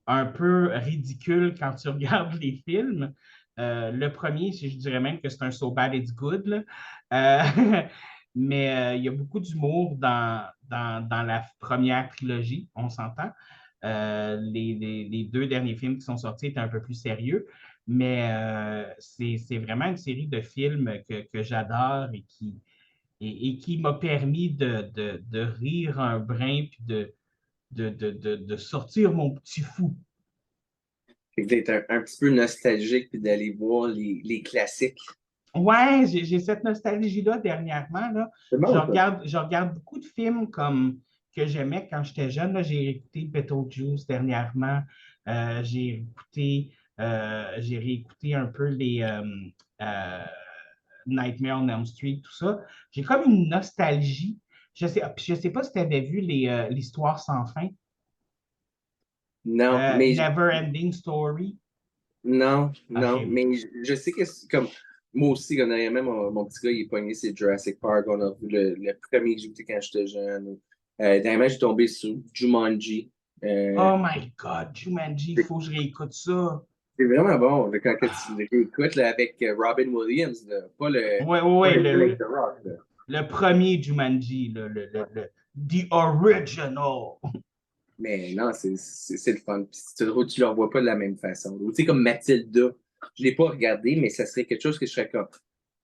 un peu ridicule quand tu regardes les films. Le premier, je dirais même que c'est un So Bad It's Good. Là. Mais il y a beaucoup d'humour dans la première trilogie, on s'entend. Les deux derniers films qui sont sortis étaient un peu plus sérieux, mais c'est vraiment une série de films que j'adore et qui m'a permis de rire un brin puis de sortir mon petit fou. Fait que d'être un petit peu nostalgique puis d'aller voir les classiques. Ouais, j'ai cette nostalgie-là dernièrement. Là. C'est bon, ça. Je regarde beaucoup de films comme que j'aimais quand j'étais jeune. Là. J'ai écouté Beetlejuice dernièrement. J'ai réécouté un peu les euh, Nightmare on Elm Street, tout ça. J'ai comme une nostalgie. Je sais pas si tu avais vu l'histoire sans fin. Non, mais Never Ending Story. non, OK. mais je sais que c'est comme moi aussi, quand même, mon petit gars, il est pogné, c'est Jurassic Park. On a vu le premier que j'ai écouté quand j'étais jeune. Dernièrement, j'ai tombé sur Jumanji. Oh my God, Jumanji, il faut que je réécoute ça. C'est vraiment bon là, quand tu le réécoutes là, avec Robin Williams, là, Ouais, ouais, pas ouais, le avec The Rock. Là. le premier Jumanji, The Original. Mais non, c'est le fun. Puis, tu le revois pas de la même façon. Tu sais, comme Mathilda, je l'ai pas regardé, mais ça serait quelque chose que je serais comme.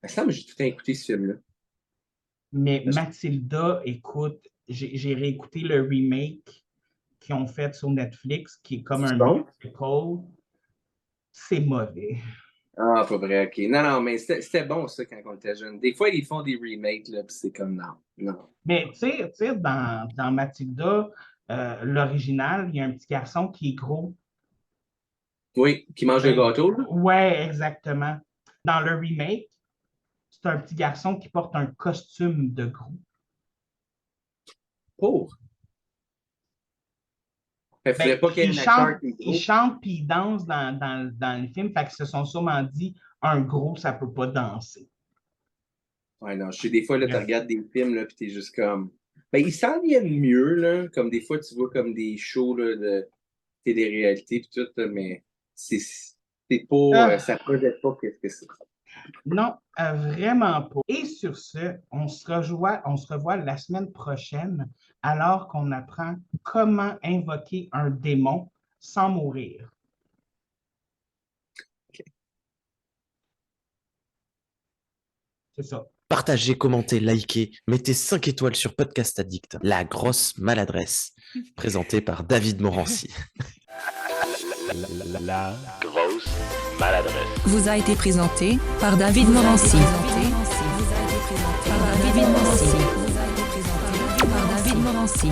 Il me semble que j'ai tout le temps écouté ce film-là. Mais Mathilda, écoute, j'ai réécouté le remake qu'ils ont fait sur Netflix, qui est comme un C'est bon? musical. C'est mauvais. Ah, pas vrai, ok. Non, mais c'était bon ça quand on était jeune. Des fois, ils font des remakes, là, puis c'est comme non. Mais tu sais, dans Mathilda, l'original, il y a un petit garçon qui est gros. Oui, qui mange le Ben, gâteau, là? ouais, exactement. Dans le remake, c'est un petit garçon qui porte un costume de gros. Pour. Il Ben, faudrait pas qu'il y ait un acteur qui est il gros. chante puis il danse dans le film, fait qu'ils se sont sûrement dit un gros, ça peut pas danser. Ouais, non, je sais, des fois, là, tu Bref. regardes des films, là, puis t'es juste comme. Ben, ils s'en viennent mieux, là. Comme des fois, tu vois comme des shows, là, de télé-réalité, puis tout, là, mais c'est pas. Ah, Ça projette pas qu'est-ce que c'est. non, vraiment pas. Et sur ce, on se revoit la semaine prochaine alors qu'on apprend comment invoquer un démon sans mourir. C'est ça. Partagez, commentez, likez, mettez 5 étoiles sur Podcast Addict, la grosse maladresse, présentée par David Morancy. La grosse maladresse. Vous a été présenté par David Morancy. Par David Morancy.